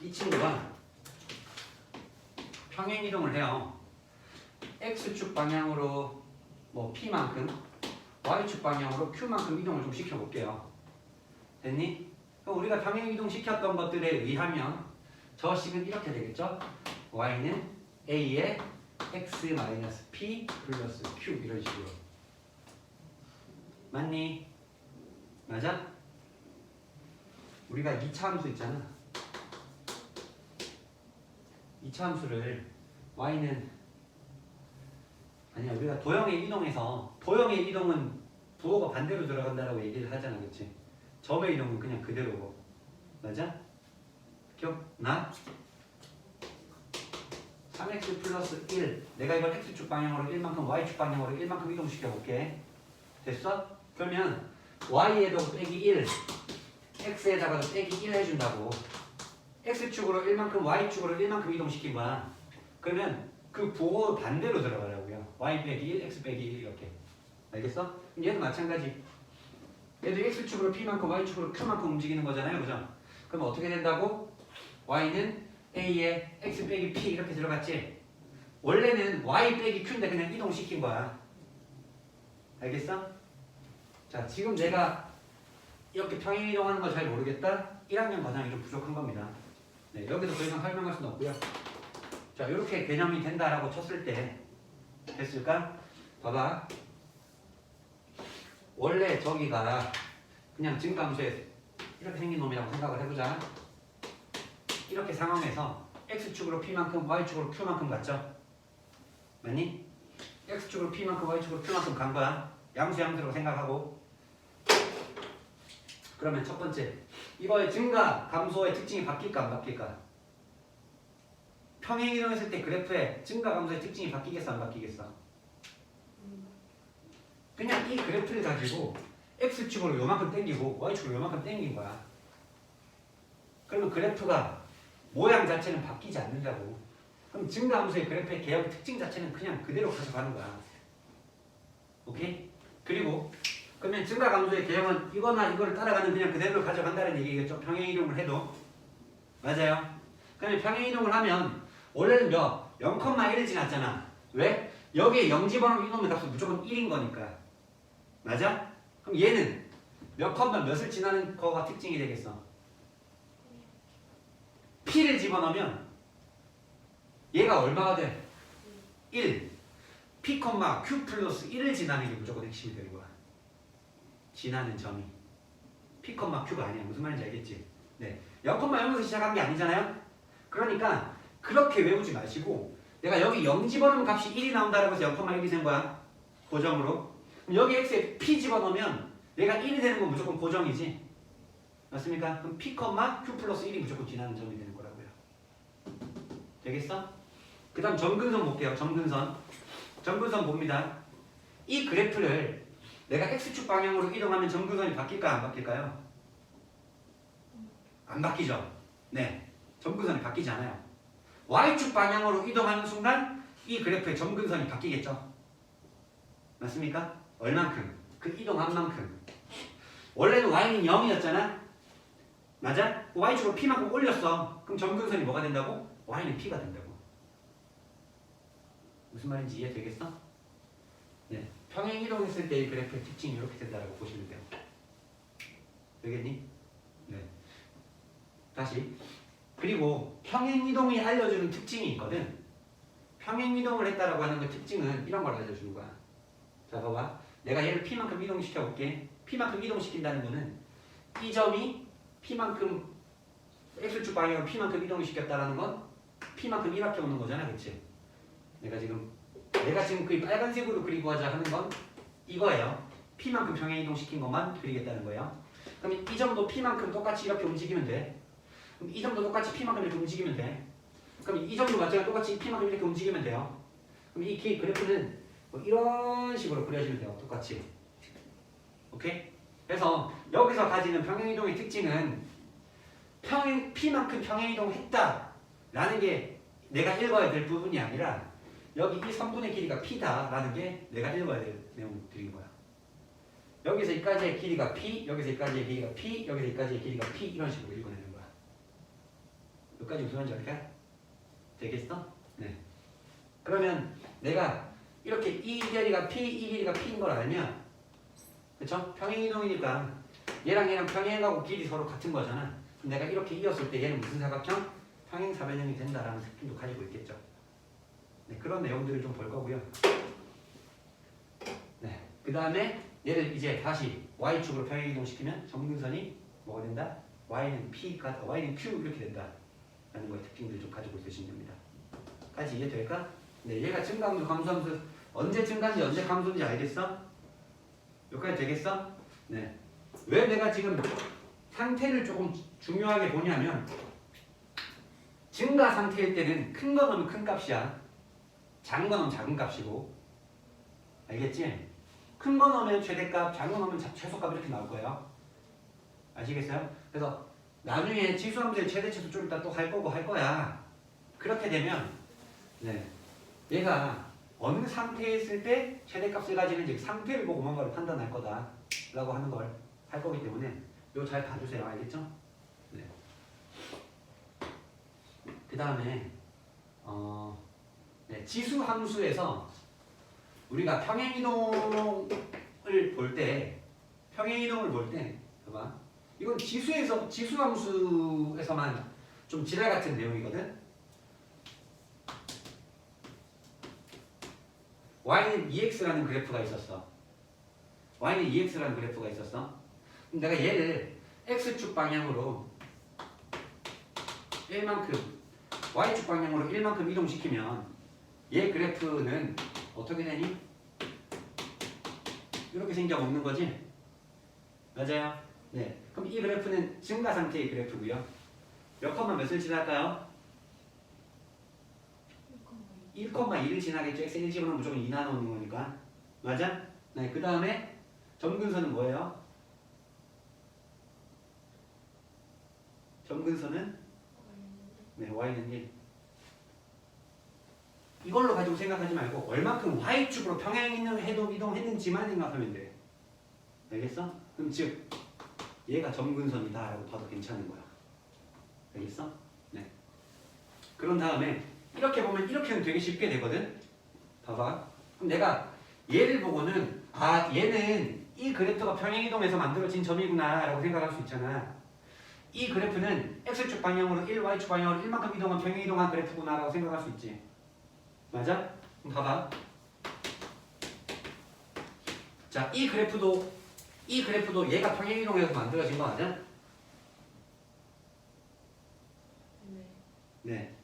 이 친구가 평행이동을 해요. x축 방향으로 p만큼, y축 방향으로 q만큼 이동을 좀 시켜볼게요. 됐니? 그럼 우리가 평행이동 시켰던 것들에 의하면 저 식은 이렇게 되겠죠? y는 a에 x-p 플러스 q 이런 식으로. 맞니? 맞아? 우리가 2차 함수 있잖아. 2차 함수를 y는 아니야, 우리가 도형의 이동에서 도형의 이동은 부호가 반대로 들어간다라고 얘기를 하잖아, 그렇지? 점의 이동은 그냥 그대로고. 맞아? 기억나? 3x 플러스 1 내가 이걸 x축 방향으로 1만큼 y축 방향으로 1만큼 이동시켜 볼게. 됐어? 그러면 y에도 빼기 1 x에다가도 빼기 1 해준다고. x축으로 1만큼 y축으로 1만큼 이동시킨 거야. 그러면 그 부호 반대로 들어가라고요. y 빼기 1 x 빼기 1 이렇게. 알겠어? 그럼 얘도 마찬가지. 얘도 x축으로 p만큼 y축으로 q만큼 움직이는 거잖아요, 그죠? 그럼 어떻게 된다고? y는 a에 x 빼기 p 이렇게 들어갔지? 원래는 y 빼기 q인데 그냥 이동시킨 거야. 알겠어? 자, 지금 내가 이렇게 평행 이동하는 거 잘 모르겠다? 1학년 과정이 좀 부족한 겁니다. 네, 여기서 더 이상 설명할 수는 없고요. 자, 이렇게 개념이 된다라고 쳤을 때 됐을까? 봐봐. 원래 저기가 그냥 증가함수에 이렇게 생긴 놈이라고 생각을 해보자. 이렇게 상황에서 x축으로 p만큼 y축으로 q만큼 갔죠? 맞니? x축으로 p만큼 y축으로 q만큼 간 거야. 양수라고 생각하고. 그러면 첫 번째, 이거의 증가 감소의 특징이 바뀔까 안 바뀔까? 평행 이동했을 때 그래프의 증가 감소의 특징이 바뀌겠어 안 바뀌겠어? 그냥 이 그래프를 가지고 x축으로 요만큼 당기고 y축으로 요만큼 당긴 거야. 그러면 그래프가 모양 자체는 바뀌지 않는다고. 그럼 증가 함수의 그래프의 개형 특징 자체는 그냥 그대로 가져가는 거야. 오케이? 그리고 그러면 증가 감소의 개형은 이거나 이거를 따라가는 그냥 그대로 가져간다는 얘기겠죠. 평행 이동을 해도. 맞아요. 그다음에 평행이동을 하면 원래는 몇? 0,1을 지났잖아. 왜? 여기에 0 집어넣으면 이놈의 값은 무조건 1인 거니까. 맞아? 그럼 얘는 몇 컴마 몇을 지나는 거가 특징이 되겠어? P를 집어넣으면 얘가 얼마가 돼? 1. P, Q 플러스 1을 지나는 게 무조건 핵심이 되는 거야. 지나는 점이. P, Q가 아니야. 무슨 말인지 알겠지? 네. 0,0에서 시작한 게 아니잖아요? 그러니까 그렇게 외우지 마시고 내가 여기 0 집어넣으면 값이 1이 나온다라고 해서 0,1이 된 거야. 고정으로. 그럼 여기 x에 P 집어넣으면 얘가 1이 되는 건 무조건 고정이지. 맞습니까? 그럼 P, Q 플러스 1이 무조건 지나는 점이 되는 거라고요. 되겠어? 그 다음 점근선 볼게요. 점근선. 점근선 봅니다. 이 그래프를 내가 x축 방향으로 이동하면 점근선이 바뀔까요? 안 바뀔까요? 안 바뀌죠? 네. 점근선이 바뀌지 않아요. y축 방향으로 이동하는 순간 이 그래프의 점근선이 바뀌겠죠? 맞습니까? 얼만큼? 그 이동한 만큼. 원래는 y는 0이었잖아? 맞아? y축으로 p만큼 올렸어. 그럼 점근선이 뭐가 된다고? y는 p가 된다고. 무슨 말인지 이해되겠어? 네. 평행 이동했을 때 이 그래프의 특징이 이렇게 된다고 보시면 돼요. 되겠니? 네. 다시. 그리고 평행 이동이 알려주는 특징이 있거든. 평행 이동을 했다라고 하는 그 특징은 이런 걸 알려주는 거야. 자, 봐봐. 내가 얘를 p만큼 이동시켜 볼게. p만큼 이동시킨다는 거는 이 점이 p만큼 x축 방향으로 p만큼 이동시켰다라는 건 p만큼 이렇게 오는 거잖아, 그렇지? 내가 지금 그 빨간색으로 그리고 하자 하는 건 이거예요. p만큼 평행 이동시킨 것만 그리겠다는 거예요. 그럼 이 점도 p만큼 똑같이 이렇게 움직이면 돼. 그럼 이 점도 똑같이 p만큼 이렇게 움직이면 돼. 그럼 이 점도 마찬가지로 똑같이 p만큼 이렇게 움직이면 돼요. 그럼 이 그래프는 뭐 이런 식으로 그려지면 돼요. 똑같이. 오케이? 그래서 여기서 가지는 평행이동의 특징은 p만큼 평행이동했다 라는 게 내가 읽어야 될 부분이 아니라 여기 이 선분의 길이가 p다 라는 게 내가 읽어야 될 내용들인 거야. 여기서 여기까지의 길이가 p, 여기서 여기까지의 길이가 p, 여기서 여기까지의 길이가 p 이런 식으로 읽어내는 거야. 여기까지 무슨 말인지 알까? 되겠어? 네. 그러면 내가 이렇게 이 길이가 p, 이 길이가 p인 걸 알면 그쵸? 평행이동이니까 얘랑 평행하고 길이 서로 같은 거잖아. 그럼 내가 이렇게 이었을 때 얘는 무슨 사각형? 평행사변형이 된다라는 특징도 가지고 있겠죠. 네, 그런 내용들을 좀 볼 거고요. 네, 그 다음에 얘를 이제 다시 y축으로 평행이동시키면 점근선이 뭐가 된다? y는 q 이렇게 된다 라는 거의 특징들을 좀 가지고 있으시면 됩니다. 까지 이해될까? 네, 얘가 증가함수, 감소함수 언제 증가인지 언제 감소인지 알겠어? 여기까지 되겠어? 네. 왜 내가 지금 상태를 조금 중요하게 보냐면 증가 상태일 때는 큰 거 넣으면 큰 값이야. 작은 거 넣으면 작은 값이고. 알겠지? 큰 거 넣으면 최대값, 작은 거 넣으면 최소값 이렇게 나올 거예요. 아시겠어요? 그래서 나중에 지수함수의 최대치수 좀 이따 또 할 거고 할 거야. 그렇게 되면 네, 얘가 어느 상태에 있을 때 최대값을 가지는지 상태를 보고 뭔가를 판단할 거다 라고 하는 걸 할 거기 때문에 이거 잘 봐주세요. 알겠죠? 네. 그 다음에 네, 지수함수에서 우리가 평행이동을 볼 때 봐봐. 이건 지수함수에서만 좀 지랄 같은 내용이거든. y는 2x라는 그래프가 있었어. 그럼 내가 얘를 x축 방향으로 1만큼, y축 방향으로 1만큼 이동시키면 얘 그래프는 어떻게 되니? 이렇게 생겨 먹는 거지? 맞아요? 네. 그럼 이 그래프는 증가 상태의 그래프고요. 몇 컴마 몇을 지날까요? 1,2를 지나겠죠. x 1 집어넣으면 무조건 2 나누는 거니까. 맞아? 네. 그 다음에 점근선은 뭐예요? 점근선은 네, y는 1. 이걸로 가지고 생각하지 말고 얼마큼 y축으로 이동했는지만 생각하면 돼. 알겠어? 그럼 즉 얘가 점근선이다 라고 봐도 괜찮은 거야. 알겠어? 네. 그런 다음에 이렇게 보면 이렇게는 되게 쉽게 되거든. 봐봐. 그럼 내가 얘를 보고는 아 얘는 이 그래프가 평행이동해서 만들어진 점이구나 라고 생각할 수 있잖아. 이 그래프는 x축 방향으로 1, y축 방향으로 1만큼 이동한 평행이동한 그래프구나 라고 생각할 수 있지. 맞아? 그럼 봐봐. 자, 이 그래프도 얘가 평행이동해서 만들어진 거 맞아? 네. 네.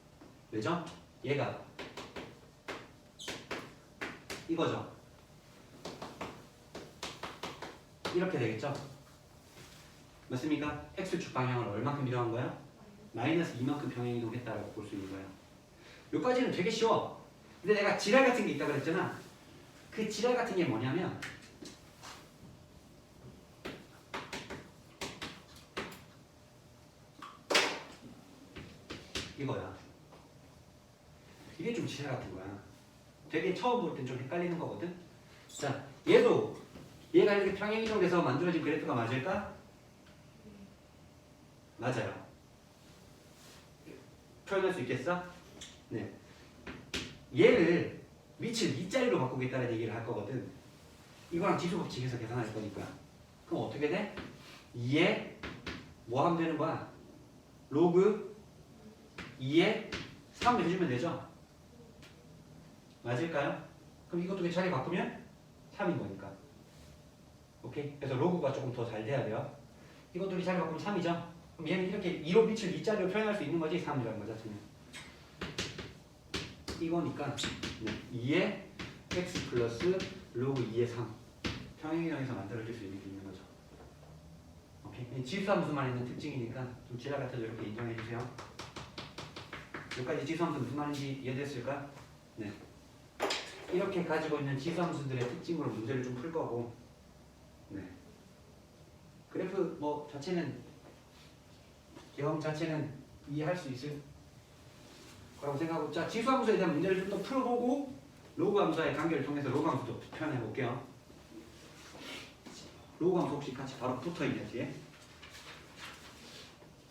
왜죠? 얘가 이거죠. 이렇게 되겠죠? 맞습니까? x축 방향을 얼마큼 이동한 거야? 마이너스 2만큼 평행이동했다라고 볼 수 있는 거야. 여기까지는 되게 쉬워. 근데 내가 지랄 같은 게 있다 그랬잖아. 그 지랄 같은 게 뭐냐면 이거야. 이게 좀 지랄 같은 거야. 되게 처음 볼 땐 좀 헷갈리는 거거든. 자, 얘가 이렇게 평행이동돼서 만들어진 그래프가 맞을까? 맞아요. 표현할 수 있겠어? 네. 얘를 위치를 이자리로 바꾸겠다는 얘기를 할 거거든. 이거랑 지수 법칙에서 계산할 거니까. 그럼 어떻게 돼? 2에 뭐 하면 되는 거야? 로그 2에 3 해주면 되죠? 맞을까요? 그럼 이것도 자리 바꾸면 3인 거니까. 오케이? 그래서 로그가 조금 더 잘 돼야 돼요. 이것도 자리 바꾸면 3이죠? 그럼 얘는 이렇게 2로 빛을 2자리로 표현할 수 있는 거지? 3이라는 거죠. 이거니까 2에 x 플러스 로그 2의 3 평행이동에서 만들어질 수 있는 거죠. 오케이? 지수함수만 있는 특징이니까 좀 지랄 같아도 이렇게 인정해 주세요. 여기까지 지수함수 무슨 말인지 이해됐을까? 네. 이렇게 가지고 있는 지수함수들의 특징으로 문제를 좀 풀 거고, 네. 그래프 뭐 자체는 개념 자체는 이해할 수 있을 거라고 생각하고, 자 지수함수에 대한 문제를 좀 더 풀어보고 로그 함수와의 관계를 통해서 로그 함수도 표현해 볼게요. 로그 함수 혹시 같이 바로 붙어 있냐 뒤에?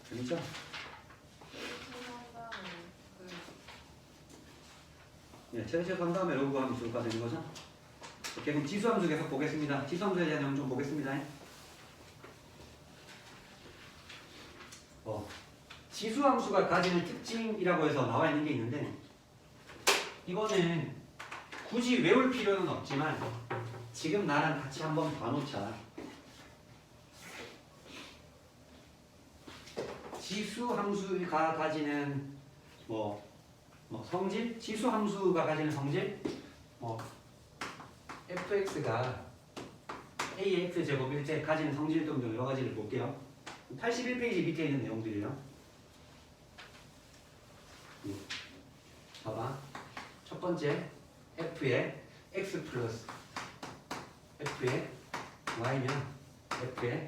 재밌죠? 네, 최대치에서 한 다음에 로그 함수가 되는 거죠. 오케이, 그럼 지수함수 계속 보겠습니다. 지수함수에 대한 내용 좀 보겠습니다. 지수함수가 가지는 특징이라고 해서 나와 있는 게 있는데, 이거는 굳이 외울 필요는 없지만 지금 나랑 같이 한번 봐놓자. 지수함수가 가지는 성질? 지수함수가 가지는 성질? fx가 a의 x제곱일 때 가지는 성질 등등 여러 가지를 볼게요. 81페이지 밑에 있는 내용들이에요. 봐봐. 첫 번째 f의 x 플러스 f의 y면 f의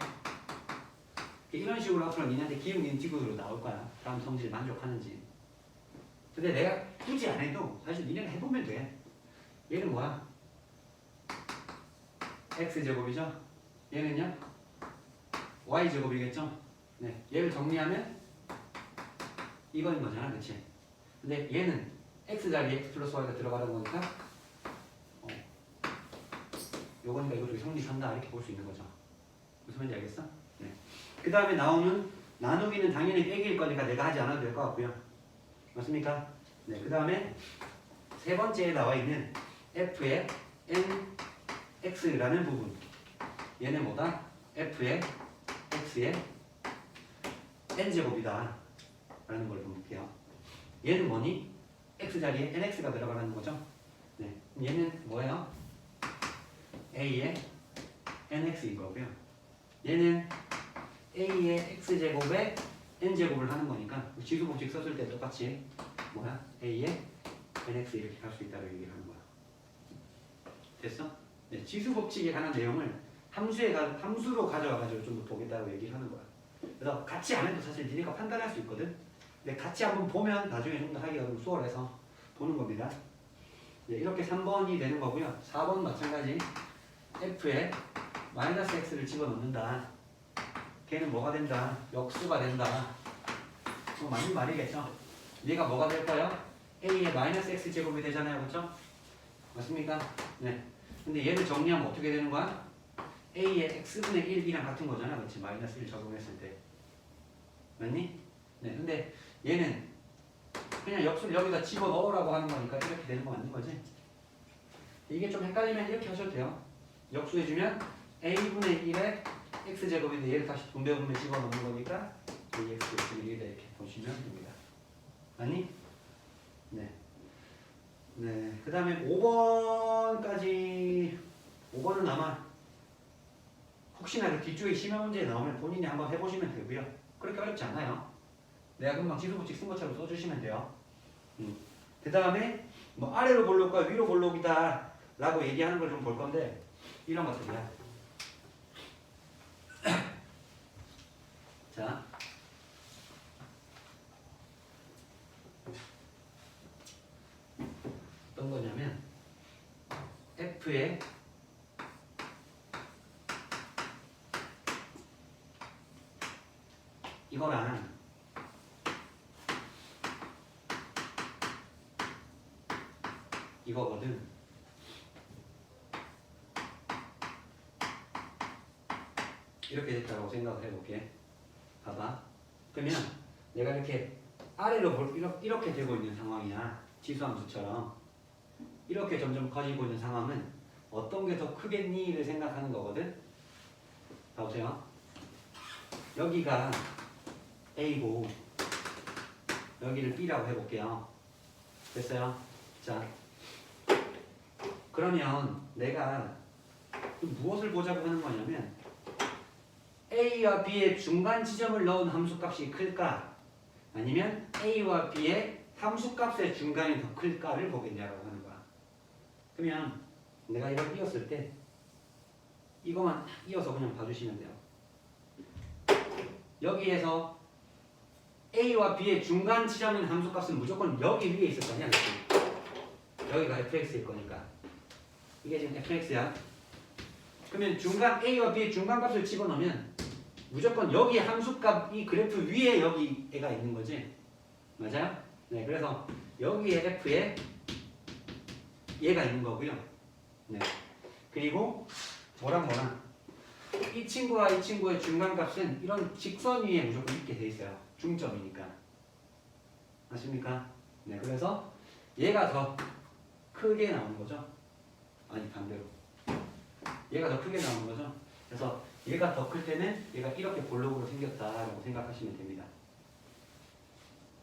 이런 식으로 앞으로 니네한테 기울기는 디귿으로 나올 거야. 다음 성질 만족하는지. 근데 내가 굳이 안 해도 사실 니네가 해보면 돼. 얘는 뭐야? x제곱이죠? 얘는요? y제곱이겠죠? 네, 얘를 정리하면 이거인 거잖아, 그치? 근데 얘는 x 자리에 x 플러스 y가 들어가는 거니까 요거니까 이거 중에 성립한다 이렇게 볼 수 있는 거죠. 무슨 말인지 알겠어? 네. 그 다음에 나오는 나누기는 당연히 빼기일 거니까 내가 하지 않아도 될 것 같고요. 맞습니까? 네. 그 다음에 세 번째에 나와 있는 f의 nx라는 부분. 얘는 뭐다? f의 x의 n제곱이다 라는 걸 볼게요. 얘는 뭐니? x 자리에 nx가 들어가는 거죠. 네. 얘는 뭐예요? a의 nx인 거고요. 얘는 a의 x제곱에 n제곱을 하는 거니까 지수 법칙 썼을 때 똑같이 뭐야? a의 nx 이렇게 갈 수 있다고 얘기를 하는 거야. 됐어? 네. 지수 법칙에 관한 내용을 함수로 가져와가지고 좀 더 보겠다고 얘기를 하는 거야. 그래서 같이 안 해도 사실 니네가 판단할 수 있거든. 근데 같이 한번 보면 나중에 좀 더 하기가 좀 수월해서 보는 겁니다. 네, 이렇게 3번이 되는 거고요. 4번 마찬가지. f에 마이너스 x를 집어넣는다. 걔는 뭐가 된다? 역수가 된다. 맞는 말이겠죠? 얘가 뭐가 될까요? a의 마이너스 x제곱이 되잖아요. 그렇죠? 맞습니까? 네. 근데 얘를 정리하면 어떻게 되는 거야? a의 x분의 1이랑 같은 거잖아. 그렇지? 마이너스 1 적용했을 때. 맞니? 네. 근데 얘는 그냥 역수를 여기다 집어넣으라고 하는 거니까 이렇게 되는 거 맞는 거지? 이게 좀 헷갈리면 이렇게 하셔도 돼요. 역수해주면 a분의 1에 x제곱인데 얘를 다시 분배분배 집어넣는 거니까 ax분의 1이다 이렇게 보시면 됩니다. 아니? 네. 네. 그 다음에 5번까지 5번은 아마 혹시나 그 뒤쪽에 심야 문제 나오면 본인이 한번 해보시면 되고요. 그렇게 어렵지 않아요. 내가 금방 지수법칙 쓴 것처럼 써주시면 돼요. 그 다음에 뭐 아래로 볼록과 위로 볼록이다 라고 얘기하는 걸 좀 볼 건데 이런 것들이야. 자, 어떤 거냐면 F의 이거랑 이거거든. 이렇게 됐다고 생각을 해볼게. 봐봐. 그러면 내가 이렇게 아래로 이렇게 되고 있는 상황이야. 지수함수처럼. 이렇게 점점 커지고 있는 상황은 어떤 게 더 크겠니를 생각하는 거거든. 봐보세요. 여기가 A고 여기를 B라고 해볼게요. 됐어요? 자, 그러면 내가 무엇을 보자고 하는 거냐면 A와 B의 중간 지점을 넣은 함수값이 클까? 아니면 A와 B의 함수값의 중간이 더 클까를 보겠냐라고 하는 거야. 그러면 내가 이걸 이었을 때 이거만 이어서 그냥 봐주시면 돼요. 여기에서 A와 B의 중간 지점인 함수값은 무조건 여기 위에 있을 거냐? 그치? 여기가 fx일 거니까. 이게 지금 fx야. 그러면 중간 A와 B의 중간값을 집어넣으면 무조건 여기 함수값 이 그래프 위에 여기 애가 있는 거지. 맞아요? 네, 그래서 여기에 f에 얘가 있는 거고요. 네. 그리고 뭐랑 이 친구와 이 친구의 중간값은 이런 직선 위에 무조건 있게 돼 있어요. 중점이니까. 맞습니까? 네, 그래서 얘가 더 크게 나오는 거죠. 아니 반대로. 얘가 더 크게 나오는 거죠. 그래서 얘가 더 클 때는 얘가 이렇게 볼록으로 생겼다라고 생각하시면 됩니다.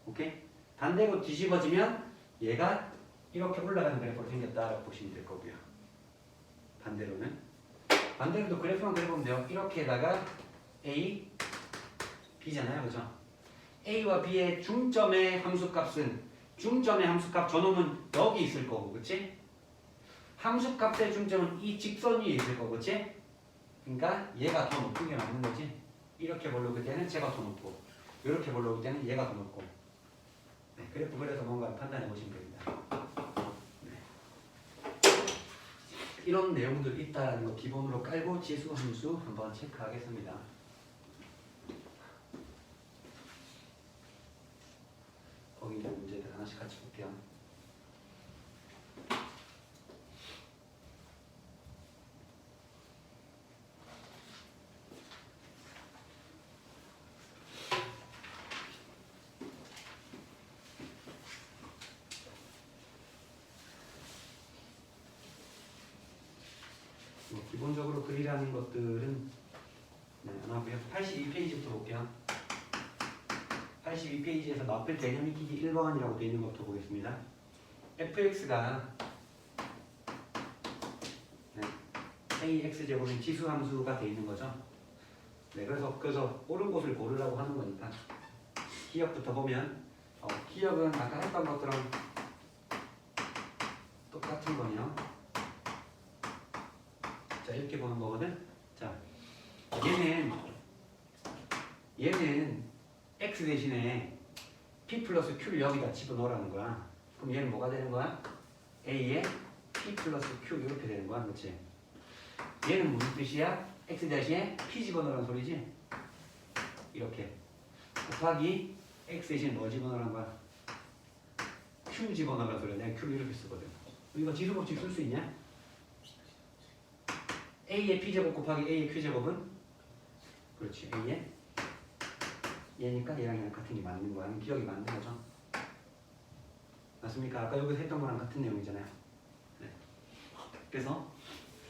오케이? 반대로 뒤집어지면 얘가 이렇게 올라가는 그래프로 생겼다라고 보시면 될 거고요. 반대로도 그래프만 그려보면 돼요. 이렇게다가 A, B잖아요. 그죠? A와 B의 중점의 함수값은 중점의 함수값 저놈은 여기 있을 거고, 그치? 함수값의 중점은 이 직선 위에 있을 거고, 그치? 그러니까 얘가 더 높은 게 맞는 거지. 이렇게 볼록일 때는 쟤가 더 높고 이렇게 볼록일 때는 얘가 더 높고. 네, 그래프 그래서 뭔가를 판단해 보시면 됩니다. 네. 이런 내용들 있다는 거 기본으로 깔고 지수 함수 한번 체크하겠습니다. 거기 있는 문제들 하나씩 같이 볼게요. 기본적으로 글이라는 것들은 안 하고요. 82페이지부터 볼게요. 82페이지에서 마필 개념 익히기 1번이라고 되어 있는 것부터 보겠습니다. fx가 ax제곱인 지수함수가 되어 있는 거죠. 네, 그래서 옳은 곳을 고르라고 하는 거니까 기억부터 보면 기억은 아까 했던 것처럼 똑같은 거네요. 자, 이렇게 보는 거거든. 자, 얘는 x 대신에 p 플러스 q를 여기다 집어넣으라는 거야. 그럼 얘는 뭐가 되는 거야? a에 p 플러스 q 이렇게 되는 거야. 그렇지? 얘는 무슨 뜻이야? x 대신에 p 집어넣으라는 소리지? 이렇게 곱하기 x 대신에 뭘 집어넣으라는 거야? Q 집어넣어서 그래. 내가 Q를 이렇게 쓰거든. 이거 지수 법칙 쓸 수 있냐? A의 P제곱 곱하기 A의 Q제곱은? 그렇지. A의 얘니까 얘랑 같은 게 맞는 거야. 기억이 맞는 거죠. 맞습니까? 아까 여기서 했던 거랑 같은 내용이잖아요. 네. 그래서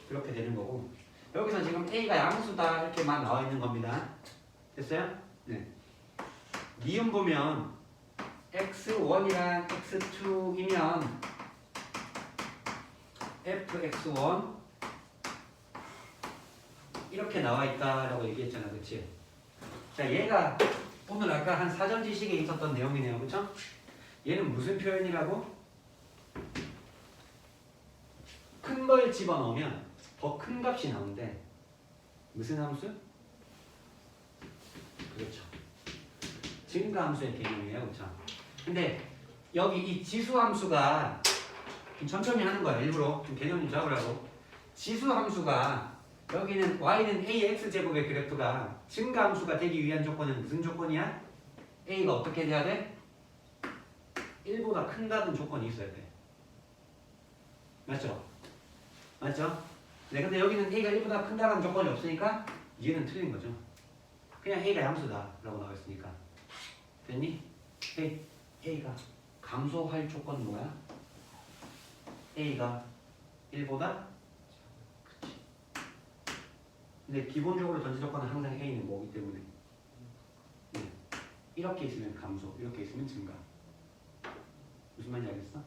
그렇게 되는 거고 여기서 지금 A가 양수다 이렇게만 나와 있는 겁니다. 됐어요? 네. 미음 보면 x1이랑 x2이면 fx1 이렇게 나와 있다라고 얘기했잖아, 그렇지? 자, 얘가 오늘 아까 한 사전 지식에 있었던 내용이네요, 그렇죠? 얘는 무슨 표현이라고? 큰 걸 집어넣으면 더 큰 값이 나오는데 무슨 함수? 그렇죠. 증가함수의 개념이에요, 그렇죠? 근데 여기 이 지수함수가 좀 천천히 하는 거야, 일부러 좀 개념 좀 잡으라고. 지수함수가 여기는 y는 ax 제곱의 그래프가 증가함수가 되기 위한 조건은 무슨 조건이야? a가 어떻게 돼야 돼? 1보다 큰다는 조건이 있어야 돼. 맞죠? 맞죠? 네, 근데 여기는 a가 1보다 큰다는 조건이 없으니까 얘는 틀린 거죠. 그냥 a가 양수다 라고 나와 있으니까. 됐니? a가 감소할 조건은 뭐야? a가 1보다 그치. 근데 기본적으로 전제 조건은 항상 a는 뭐기 때문에 네. 이렇게 있으면 감소, 이렇게 있으면 증가. 무슨 말인지 알겠어?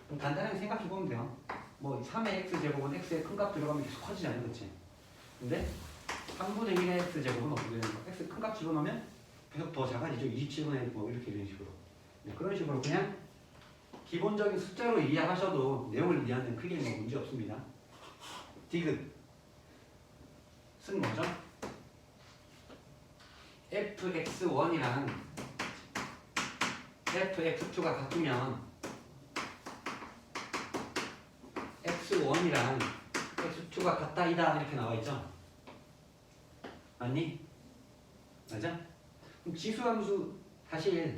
그럼 간단하게 생각해보면 돼요. 뭐 3의 x제곱은 x의 큰 값 들어가면 계속 커지잖아요, 그치? 근데 3분의 1의 x제곱은 어떻게 되는 거야? x 큰 값 집어넣으면 계속 더 작아지죠. 27분의 1, 뭐 이렇게 이런 식으로. 네, 그런 식으로 그냥 기본적인 숫자로 이해하셔도 내용을 이해하는 크게 뭐 문제 없습니다. 디귿 쓴 뭐죠? fx1이랑 fx2가 같으면 x1이랑 x2가 같다이다 이렇게 나와 있죠? 맞니? 맞아? 그럼 지수함수 사실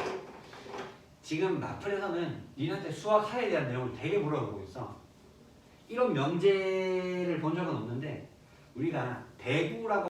지금 마플에서는 니한테 수학 하에 대한 내용을 되게 물어보고 있어. 이런 명제를 본 적은 없는데 우리가 대구라고